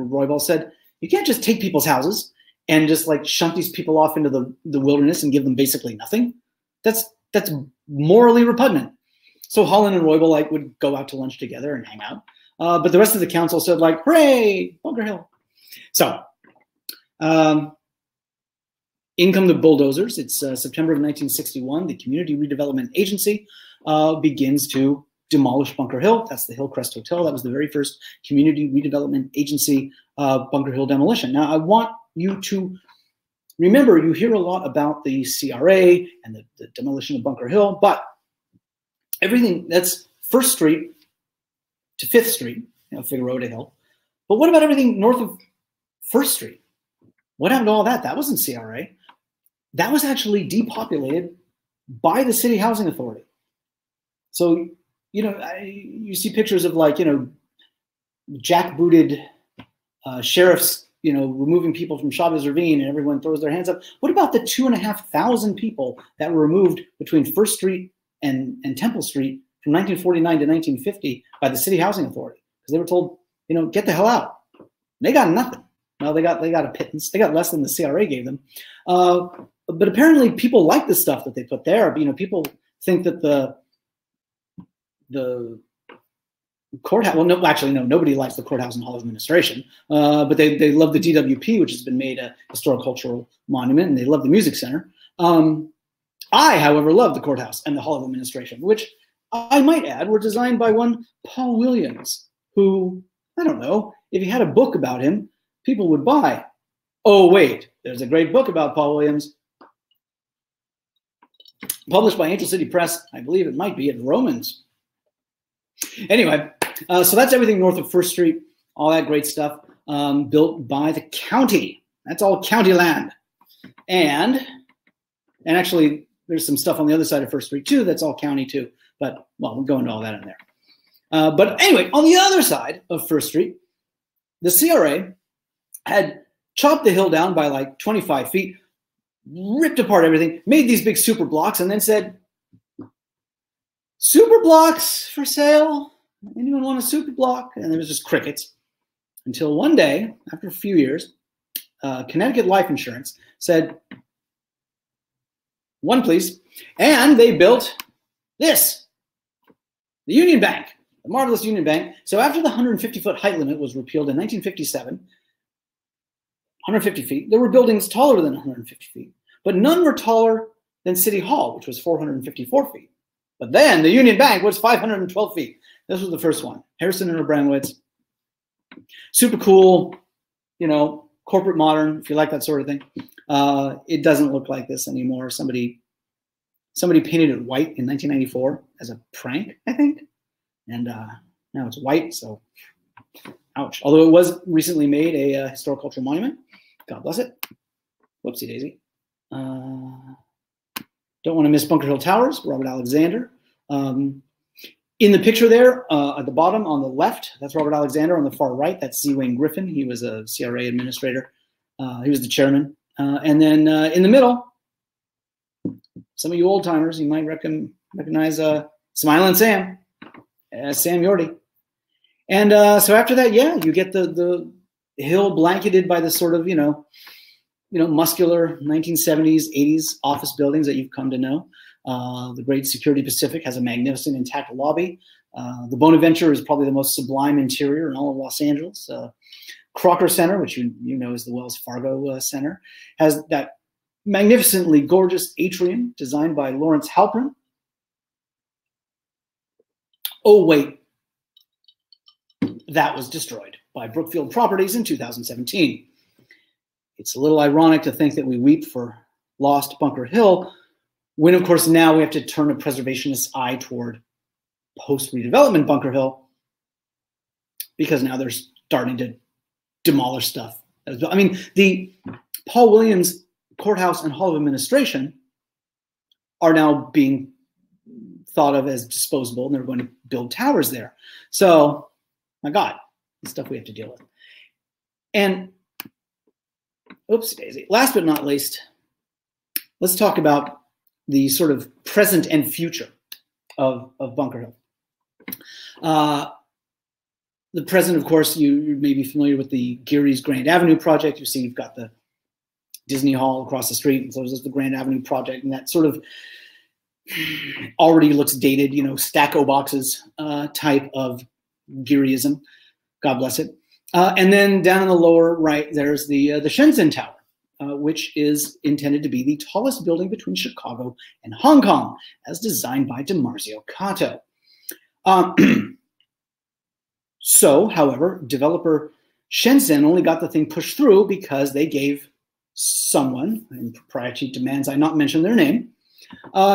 Roybal, said, you can't just take people's houses and just shunt these people off into the wilderness and give them basically nothing. That's morally repugnant. So Holland and Roybal would go out to lunch together and hang out. But the rest of the council said hooray, Bunker Hill. So in come the bulldozers. It's September of 1961. The Community Redevelopment Agency begins to demolish Bunker Hill. That's the Hillcrest Hotel. That was the very first Community Redevelopment Agency Bunker Hill demolition. Now, I want you to remember, you hear a lot about the CRA and the demolition of Bunker Hill, but everything that's 1st Street to 5th Street, Figueroa to Hill. But what about everything north of 1st Street? What happened to all that? That wasn't CRA. That was actually depopulated by the city housing authority. So, you know, you see pictures of, like, you know, jackbooted sheriffs, you know, removing people from Chavez Ravine, and everyone throws their hands up. What about the 2,500 people that were removed between First Street and Temple Street from 1949 to 1950 by the city housing authority? Because they were told, you know, get the hell out. They got nothing. Well, they got a pittance. They got less than the CRA gave them. But apparently people like the stuff that they put there. You know, people think that the courthouse, well, no, actually, no, nobody likes the courthouse and hall of administration, but they love the DWP, which has been made a historic cultural monument, and they love the music center. I, however, love the courthouse and the hall of administration, which I might add were designed by one Paul Williams, who, I don't know, if he had a book about him, people would buy. Oh, wait, there's a great book about Paul Williams, published by Angel City Press. I believe it might be at Vroman's. Anyway, so that's everything north of First Street, all that great stuff, built by the county. That's all county land. And actually, there's some stuff on the other side of First Street, too, that's all county, too. But, well, we'll go into all that in there. But anyway, on the other side of First Street, the CRA had chopped the hill down by like 25 feet, ripped apart everything, made these big super blocks, and then said, super blocks for sale. Anyone want a super block? And there was just crickets. Until one day, after a few years, Connecticut Life Insurance said, one please. And they built this, the Union Bank, the marvelous Union Bank. So after the 150-foot height limit was repealed in 1957, 150 feet, there were buildings taller than 150 feet, but none were taller than City Hall, which was 454 feet. But then the Union Bank was 512 feet. This was the first one. Harrison and Abramowitz. Super cool, you know, corporate modern, if you like that sort of thing. It doesn't look like this anymore. Somebody painted it white in 1994 as a prank, I think. And now it's white, so ouch. Although it was recently made a historic cultural monument. God bless it. Whoopsie daisy. Don't want to miss Bunker Hill Towers, Robert Alexander. In the picture there, at the bottom on the left, that's Robert Alexander. On the far right, that's C. Wayne Griffin. He was a CRA administrator. He was the chairman. And then in the middle, some of you old timers, you might recognize Smiling Sam, Sam Yorty. And so after that, yeah, you get the hill blanketed by the sort of, you know, muscular 1970s, 80s office buildings that you've come to know. The Great Security Pacific has a magnificent intact lobby. The Bonaventure is probably the most sublime interior in all of Los Angeles. Crocker Center, which you know is the Wells Fargo Center, has that magnificently gorgeous atrium designed by Lawrence Halprin. Oh, wait. That was destroyed by Brookfield Properties in 2017. It's a little ironic to think that we weep for lost Bunker Hill, when, of course, now we have to turn a preservationist eye toward post-redevelopment Bunker Hill, because now they're starting to demolish stuff. I mean, the Paul Williams Courthouse and Hall of Administration are now being thought of as disposable, and they're going to build towers there. So, my God, the stuff we have to deal with. And, oops, daisy. Last but not least, let's talk about the sort of present and future of Bunker Hill. The present, of course, you may be familiar with the Geary's Grand Avenue project. You see you've got the Disney Hall across the street, and so there's the Grand Avenue project, and that sort of already looks dated, you know, stacko boxes type of Gearyism. God bless it. And then down in the lower right, there's the Shenzhen Tower, which is intended to be the tallest building between Chicago and Hong Kong, as designed by DiMarzio Kato. So, however, developer Shenzhen only got the thing pushed through because they gave someone, and proprietary demands I not mention their name,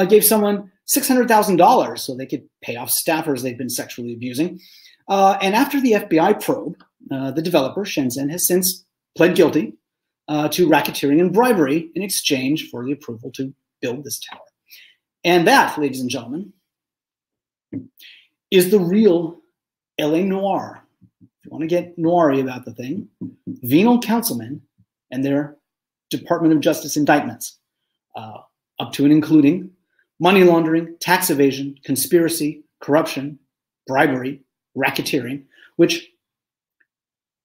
gave someone $600,000 so they could pay off staffers they'd been sexually abusing. And after the FBI probe, the developer, Shenzhen, has since pled guilty to racketeering and bribery in exchange for the approval to build this tower. And that, ladies and gentlemen, is the real LA Noir. If you want to get noiry about the thing, venal councilmen and their Department of Justice indictments, up to and including money laundering, tax evasion, conspiracy, corruption, bribery, racketeering, which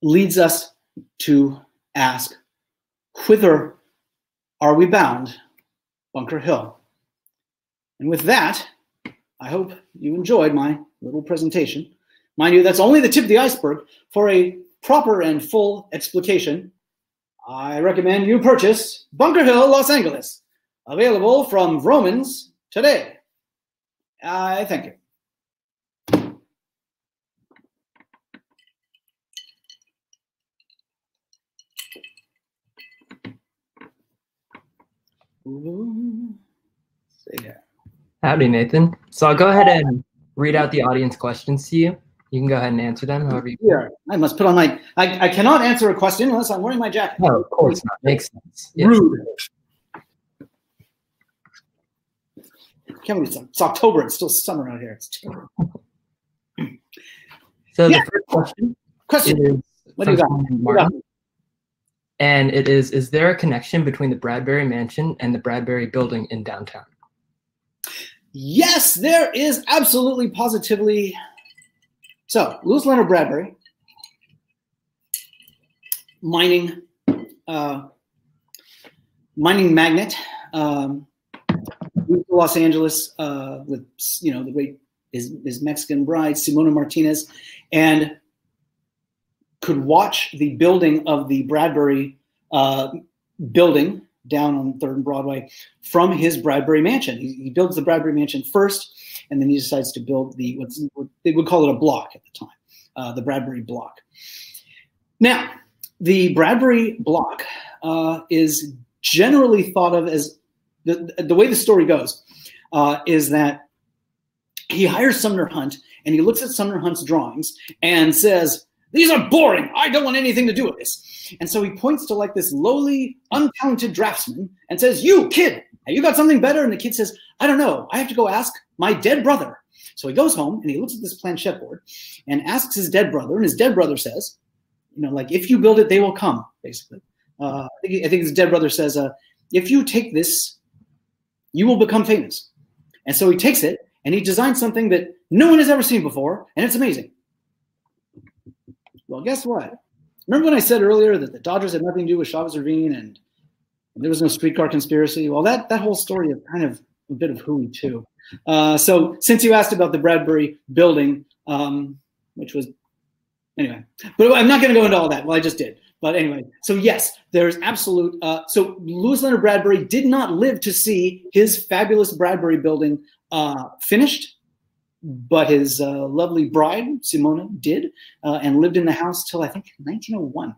leads us to ask, whither are we bound, Bunker Hill? And with that, I hope you enjoyed my little presentation. Mind you, that's only the tip of the iceberg. For a proper and full explication, I recommend you purchase Bunker Hill, Los Angeles, available from Vroman's today. Thank you. See there. Howdy, Nathan. So I'll go ahead and read out the audience questions to you. You can go ahead and answer them however you want. I must put on my, I cannot answer a question unless I'm wearing my jacket. No, of course not. Makes sense. Yes. Rude. Can't believe it's October. It's still summer out here. It's terrible. So the first question is what do you got? Martin, and it is there a connection between the Bradbury Mansion and the Bradbury Building in downtown? Yes, there is absolutely, positively. So, Louis Leonard Bradbury, mining magnate, moved to Los Angeles with the great his Mexican bride Simona Martinez, and could watch the building of the Bradbury building down on 3rd and Broadway from his Bradbury mansion. He builds the Bradbury mansion first, and then he decides to build what they would call it a block at the time, the Bradbury block. Now, the Bradbury block is generally thought of as, the way the story goes, is that he hires Sumner Hunt, and he looks at Sumner Hunt's drawings and says, "These are boring. I don't want anything to do with this." And so he points to like this lowly, untalented draftsman and says, "You kid, have you got something better?" And the kid says, "I don't know. I have to go ask my dead brother." So he goes home and he looks at this planchette board and asks his dead brother. And his dead brother says, like, if you build it, they will come, basically. I think his dead brother says, if you take this, you will become famous. And so he takes it and he designs something that no one has ever seen before. And it's amazing. Well, guess what? Remember when I said earlier that the Dodgers had nothing to do with Chavez Ravine and there was no streetcar conspiracy? Well, that whole story is kind of a bit of hooey too. So since you asked about the Bradbury building, which was, anyway, but I'm not going to go into all that. Well, I just did. But anyway, so yes, there's absolute. So Louis Leonard Bradbury did not live to see his fabulous Bradbury building finished. But his lovely bride, Simona, did, and lived in the house till, I think, 1901.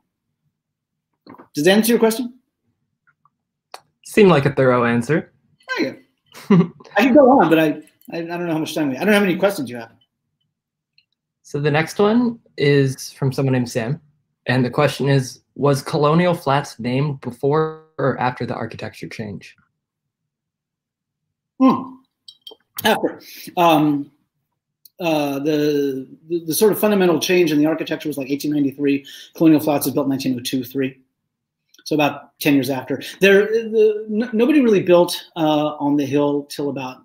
Does that answer your question? Seemed like a thorough answer. Okay. I can go on, but I don't know how much time we have. I don't know how many questions you have. So the next one is from someone named Sam. And the question is, was Colonial Flats named before or after the architecture change? After. The sort of fundamental change in the architecture was like 1893. Colonial Flats was built in 1902-3, so about 10 years after. Nobody really built on the hill till about,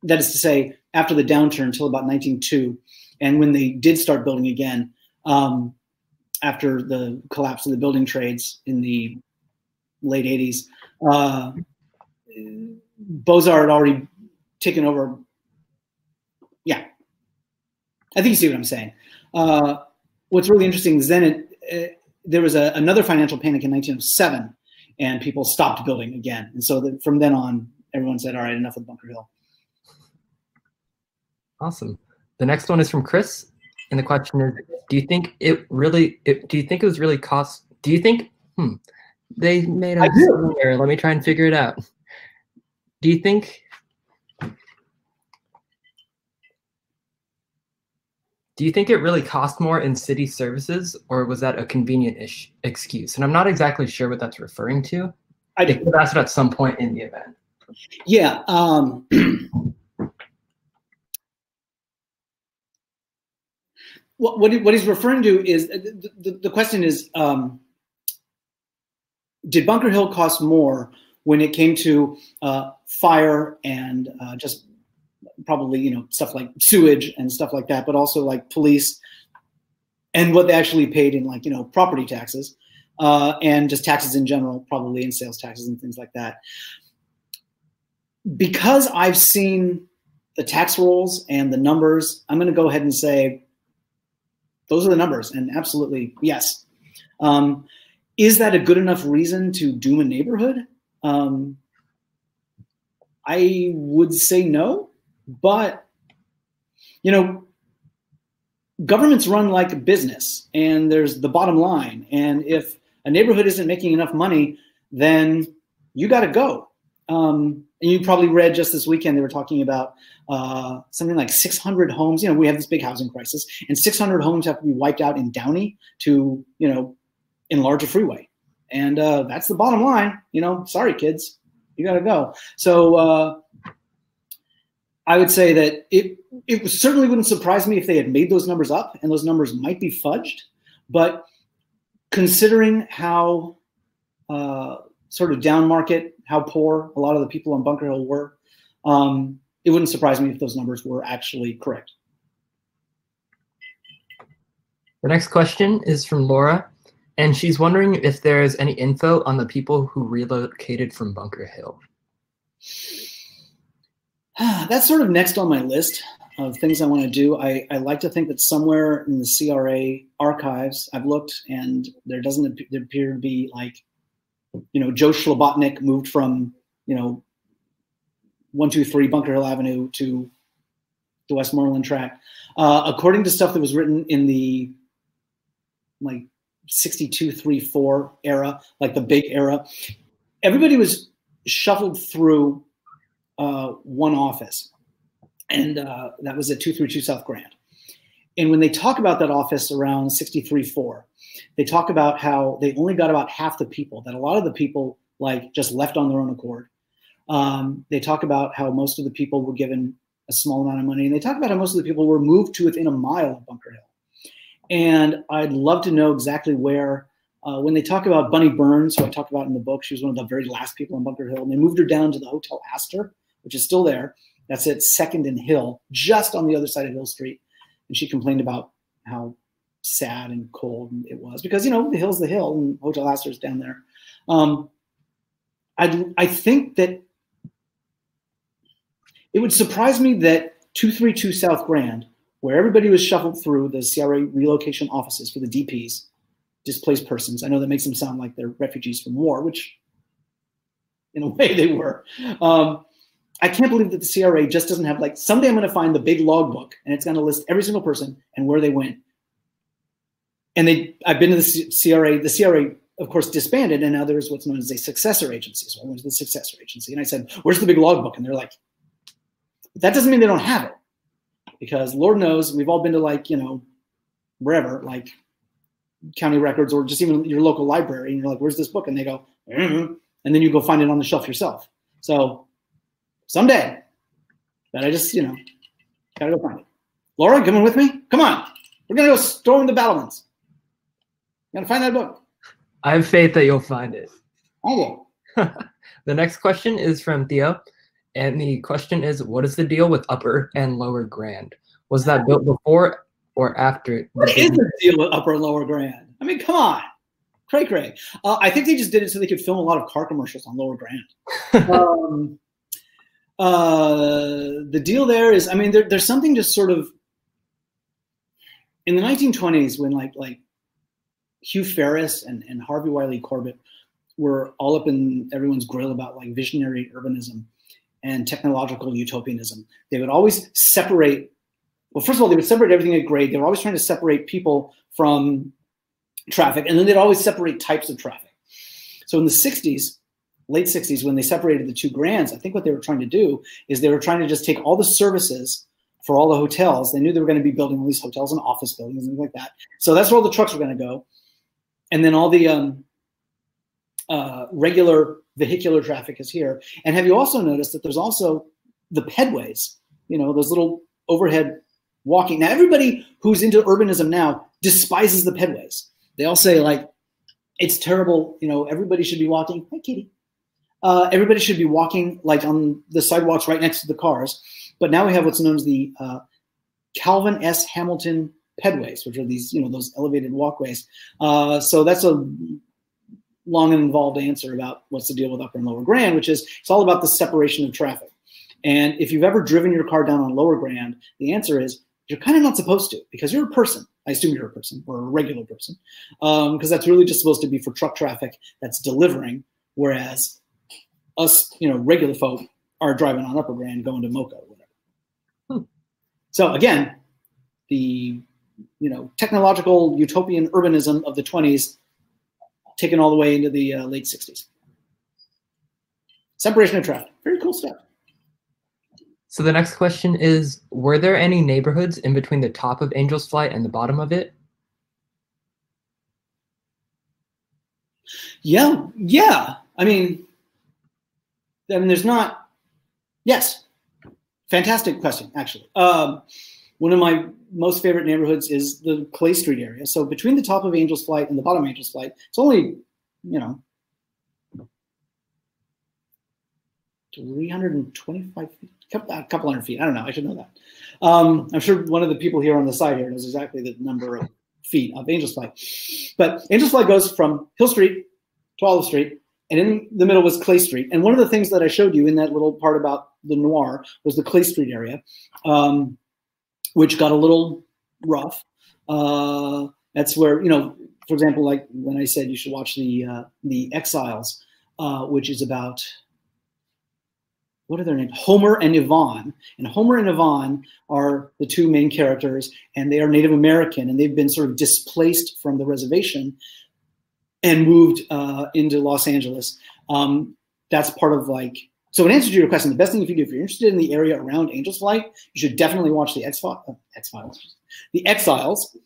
that is to say, after the downturn till about 1902, and when they did start building again, after the collapse of the building trades in the late 80s, Beaux-Arts had already taken over. Yeah. I think you see what I'm saying. What's really interesting is then there was another financial panic in 1907, and people stopped building again. And so from then on, everyone said, "All right, enough with Bunker Hill." Awesome. The next one is from Chris, and the question is: do you think it was really cost? Do you think they made a error? Let me try and figure it out. Do you think? Do you think it really cost more in city services, or was that a convenient excuse? And I'm not exactly sure what that's referring to. I They could have asked it at some point in the event. Yeah. What he's referring to is the question is, did Bunker Hill cost more when it came to fire and just probably stuff like sewage and stuff like that, but also like police and what they actually paid in like property taxes and just taxes in general, probably in sales taxes and things like that. Because I've seen the tax rolls and the numbers, I'm going to go ahead and say those are the numbers, and absolutely yes. Is that a good enough reason to doom a neighborhood? I would say no, but governments run like a business, and there's the bottom line. And if a neighborhood isn't making enough money, then you got to go. And you probably read just this weekend, they were talking about something like 600 homes. We have this big housing crisis, and 600 homes have to be wiped out in Downey to, enlarge a freeway. And that's the bottom line. Sorry, kids, you got to go. So I would say that it certainly wouldn't surprise me if they had made those numbers up, and those numbers might be fudged. But considering how sort of down market, how poor a lot of the people on Bunker Hill were, it wouldn't surprise me if those numbers were actually correct. The next question is from Laura, and she's wondering if there is any info on the people who relocated from Bunker Hill. That's sort of next on my list of things I want to do. I like to think that somewhere in the CRA archives, I've looked, and there doesn't appear to be like, Joe Schlabotnik moved from, 123 Bunker Hill Avenue to the Westmoreland tract. According to stuff that was written in the like 62, 3, 4 era, like the big era, everybody was shuffled through one office, and that was at 232 South Grand. And when they talk about that office around 63-4, they talk about how they only got about half the people, that a lot of the people like just left on their own accord. They talk about how most of the people were given a small amount of money, and they talk about how most of the people were moved to within a mile of Bunker Hill. And I'd love to know exactly where, when they talk about Bunny Burns, who I talked about in the book, she was one of the very last people in Bunker Hill, and they moved her down to the Hotel Astor, which is still there. That's at 2nd and Hill, just on the other side of Hill Street. And she complained about how sad and cold it was because, the hill's the hill and Hotel Astor's down there. I think that it would surprise me that 232 South Grand, where everybody was shuffled through the CRA relocation offices for the DPs, displaced persons. I know that makes them sound like they're refugees from war, which in a way they were. I can't believe that the CRA just doesn't have, like, someday I'm going to find the big logbook and it's going to list every single person and where they went. And I've been to the CRA. The CRA, of course, disbanded, and now there's what's known as a successor agency. So I went to the successor agency, and I said, "Where's the big logbook?" And they're like, "That doesn't mean they don't have it, because Lord knows we've all been to, like, wherever, like county records or just even your local library, and you're like, "Where's this book?" And they go, "Mm-hmm." And then you go find it on the shelf yourself. So someday, but I just gotta go find it. Laura, coming with me? Come on, we're gonna go storm the battlements. Gotta find that book. I have faith that you'll find it. I will. The next question is from Theo, and the question is, what is the deal with Upper and Lower Grand? Was that built before or after? What is the deal with Upper and Lower Grand? I mean, come on. Cray. I think they just did it so they could film a lot of car commercials on Lower Grand. The deal there is, I mean, there's something just sort of, in the 1920s when like Hugh Ferris and Harvey Wiley Corbett were all up in everyone's grill about like visionary urbanism and technological utopianism. They would always separate, well, first of all, they would separate everything at grade. They were always trying to separate people from traffic, and then they'd always separate types of traffic. So in the 60s, late 60s, when they separated the two grands, I think what they were trying to do is they were trying to just take all the services for all the hotels. They knew they were going to be building all these hotels and office buildings and things like that. So that's where all the trucks were going to go. And then all the regular vehicular traffic is here. And have you also noticed that there's also the pedways, you know, those little overhead walking. Now, everybody who's into urbanism now despises the pedways. They all say, like, it's terrible. You know, everybody should be walking. Hi, Kitty. Everybody should be walking like on the sidewalks right next to the cars. But now we have what's known as the Calvin S. Hamilton pedways, which are these, you know, those elevated walkways. So that's a long and involved answer about what's the deal with Upper and Lower Grand, which is it's all about the separation of traffic. And if you've ever driven your car down on Lower Grand, the answer is you're kind of not supposed to, because you're a person. I assume you're a person or a regular person, because that's really just supposed to be for truck traffic that's delivering, whereas us, you know, regular folk are driving on Upper Grand going to Mocha or whatever. So again, the, you know, technological utopian urbanism of the 20s taken all the way into the late 60s. Separation of traffic. Very cool stuff. So the next question is, were there any neighborhoods in between the top of Angel's Flight and the bottom of it? Yeah. I mean, there's not. Yes. Fantastic question, actually. One of my most favorite neighborhoods is the Clay Street area. So between the top of Angel's Flight and the bottom of Angel's Flight, it's only, you know, 325 feet, a couple hundred feet. I don't know. I should know that. I'm sure one of the people here on the side here knows exactly the number of feet of Angel's Flight. But Angel's Flight goes from Hill Street to Olive Street, and in the middle was Clay Street. And one of the things that I showed you in that little part about the Noir was the Clay Street area, which got a little rough. That's where, you know, for example, like when I said you should watch the Exiles, which is about, what are their names? Homer and Yvonne. And Homer and Yvonne are the two main characters, and they are Native American, and they've been sort of displaced from the reservation and moved into Los Angeles. That's part of, like, so in answer to your question, the best thing you can do if you're interested in the area around Angel's Flight, you should definitely watch the the Exiles.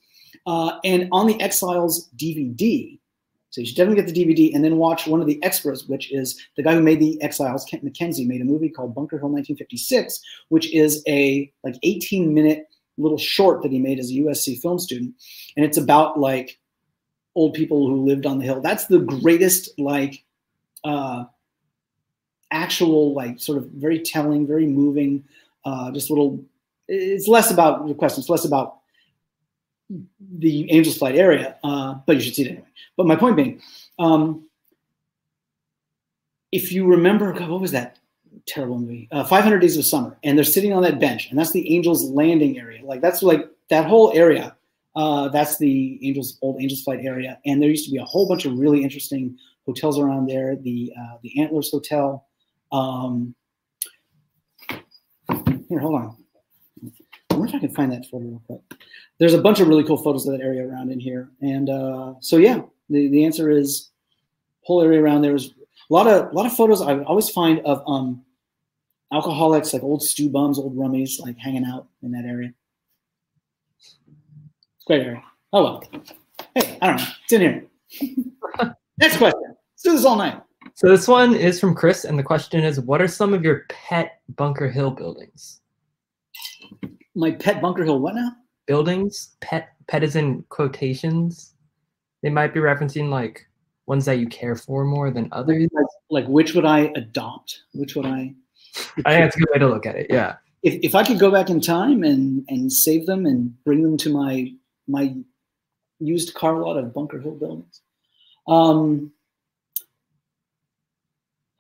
And on the Exiles DVD, so you should definitely get the DVD and then watch one of the extras, which is the guy who made the Exiles, Kent McKenzie, made a movie called Bunker Hill 1956, which is a like 18-minute little short that he made as a USC film student. And it's about like old people who lived on the hill. That's the greatest, like, actual, like, sort of very telling, very moving, just little, it's less about the question, it's less about the Angel's Flight area, but you should see it anyway. But my point being, if you remember, God, what was that terrible movie? 500 Days of Summer, and they're sitting on that bench, and that's the Angel's Landing area. Like, that's like that whole area. That's the old Angel's Flight area, and there used to be a whole bunch of really interesting hotels around there. The Antlers Hotel. Here, hold on. I wonder if I can find that photo real quick. There's a bunch of really cool photos of that area around in here, and so yeah, the answer is whole area around there is a lot of photos I would always find of alcoholics, like old stew bums, old rummies, like hanging out in that area. Great area. Oh well. Hey, I don't know. It's in here. Next question. Let's do this all night. So this one is from Chris, and the question is, what are some of your pet Bunker Hill buildings? My pet Bunker Hill what now? Buildings. Pet is in quotations. They might be referencing like ones that you care for more than others. Like which would I adopt? Which would I? I think that's a good way to look at it. Yeah. If I could go back in time and save them and bring them to my used car lot of Bunker Hill buildings.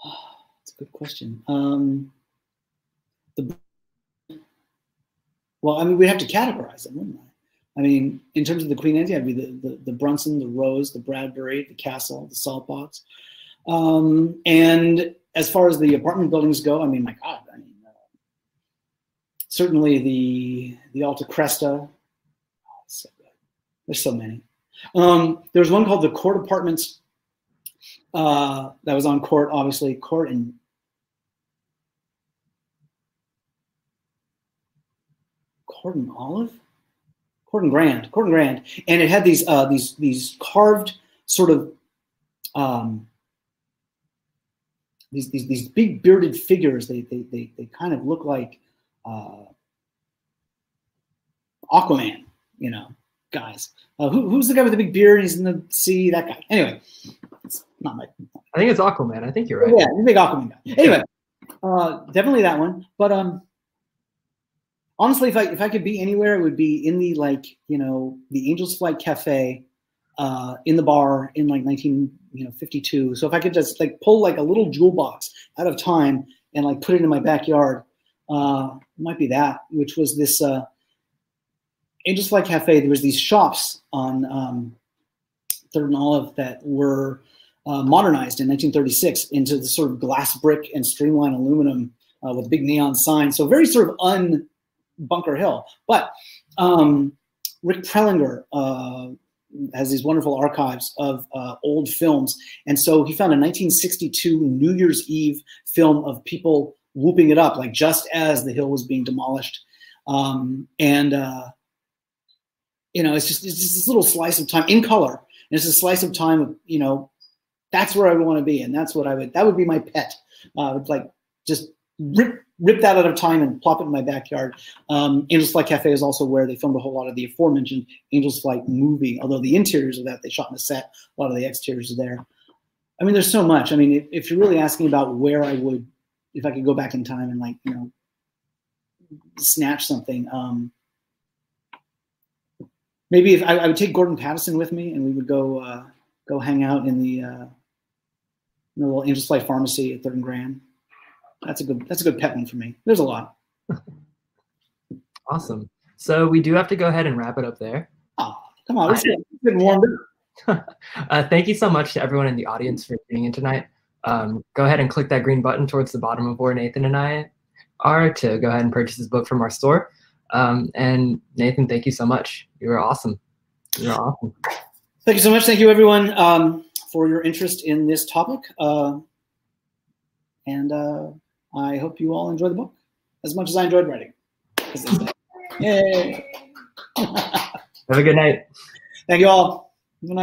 That's a good question. Well, I mean, we'd have to categorize them, wouldn't I? I mean, in terms of the Queen Anne's, yeah, it'd be the Brunson, the Rose, the Bradbury, the Castle, the Saltbox. And as far as the apartment buildings go, I mean, my God, I mean, certainly the Alta Cresta. Oh, so good. There's so many. There's one called the Court Apartments that was on Court, obviously. Court and Cordon Grand, and it had these carved sort of these big bearded figures. They kind of look like Aquaman, you know, guys. Who's the guy with the big beard? He's in the sea. That guy. Anyway, it's not my. I think it's Aquaman. I think you're right. Yeah, the big Aquaman guy. Anyway, definitely that one. But honestly, if I could be anywhere, it would be in the, like, you know, the Angel's Flight Cafe, in the bar in like 1952. So if I could just like pull like a little jewel box out of time and like put it in my backyard, it might be that, which was this Angel's Flight Cafe. There was these shops on 3rd and Olive that were modernized in 1936 into the sort of glass brick and streamlined aluminum with big neon signs. So very sort of Bunker Hill. But Rick Prelinger has these wonderful archives of old films. And so he found a 1962 New Year's Eve film of people whooping it up, like just as the hill was being demolished. You know, it's just this little slice of time in color. And it's a slice of time of, you know, that's where I would want to be. And that's what that would be my pet. Like just rip that out of time and plop it in my backyard. Angel's Flight Cafe is also where they filmed a whole lot of the aforementioned Angel's Flight movie, although the interiors of that they shot in the set, a lot of the exteriors are there. I mean, there's so much. I mean, if you're really asking about where I would, if I could go back in time and, like, you know, snatch something, maybe if I would take Gordon Patterson with me and we would go hang out in the little Angel's Flight Pharmacy at 3rd and Grand. That's a good pet one for me. There's a lot. Awesome. So we do have to go ahead and wrap it up there. Oh, come on. It's getting warmed up. Thank you so much to everyone in the audience for tuning in tonight. Go ahead and click that green button towards the bottom of where Nathan and I are to go ahead and purchase this book from our store. And Nathan, thank you so much. You were awesome. You were awesome. Thank you so much. Thank you, everyone, for your interest in this topic. And I hope you all enjoy the book as much as I enjoyed writing. Yay! Have a good night. Thank you all. Good night.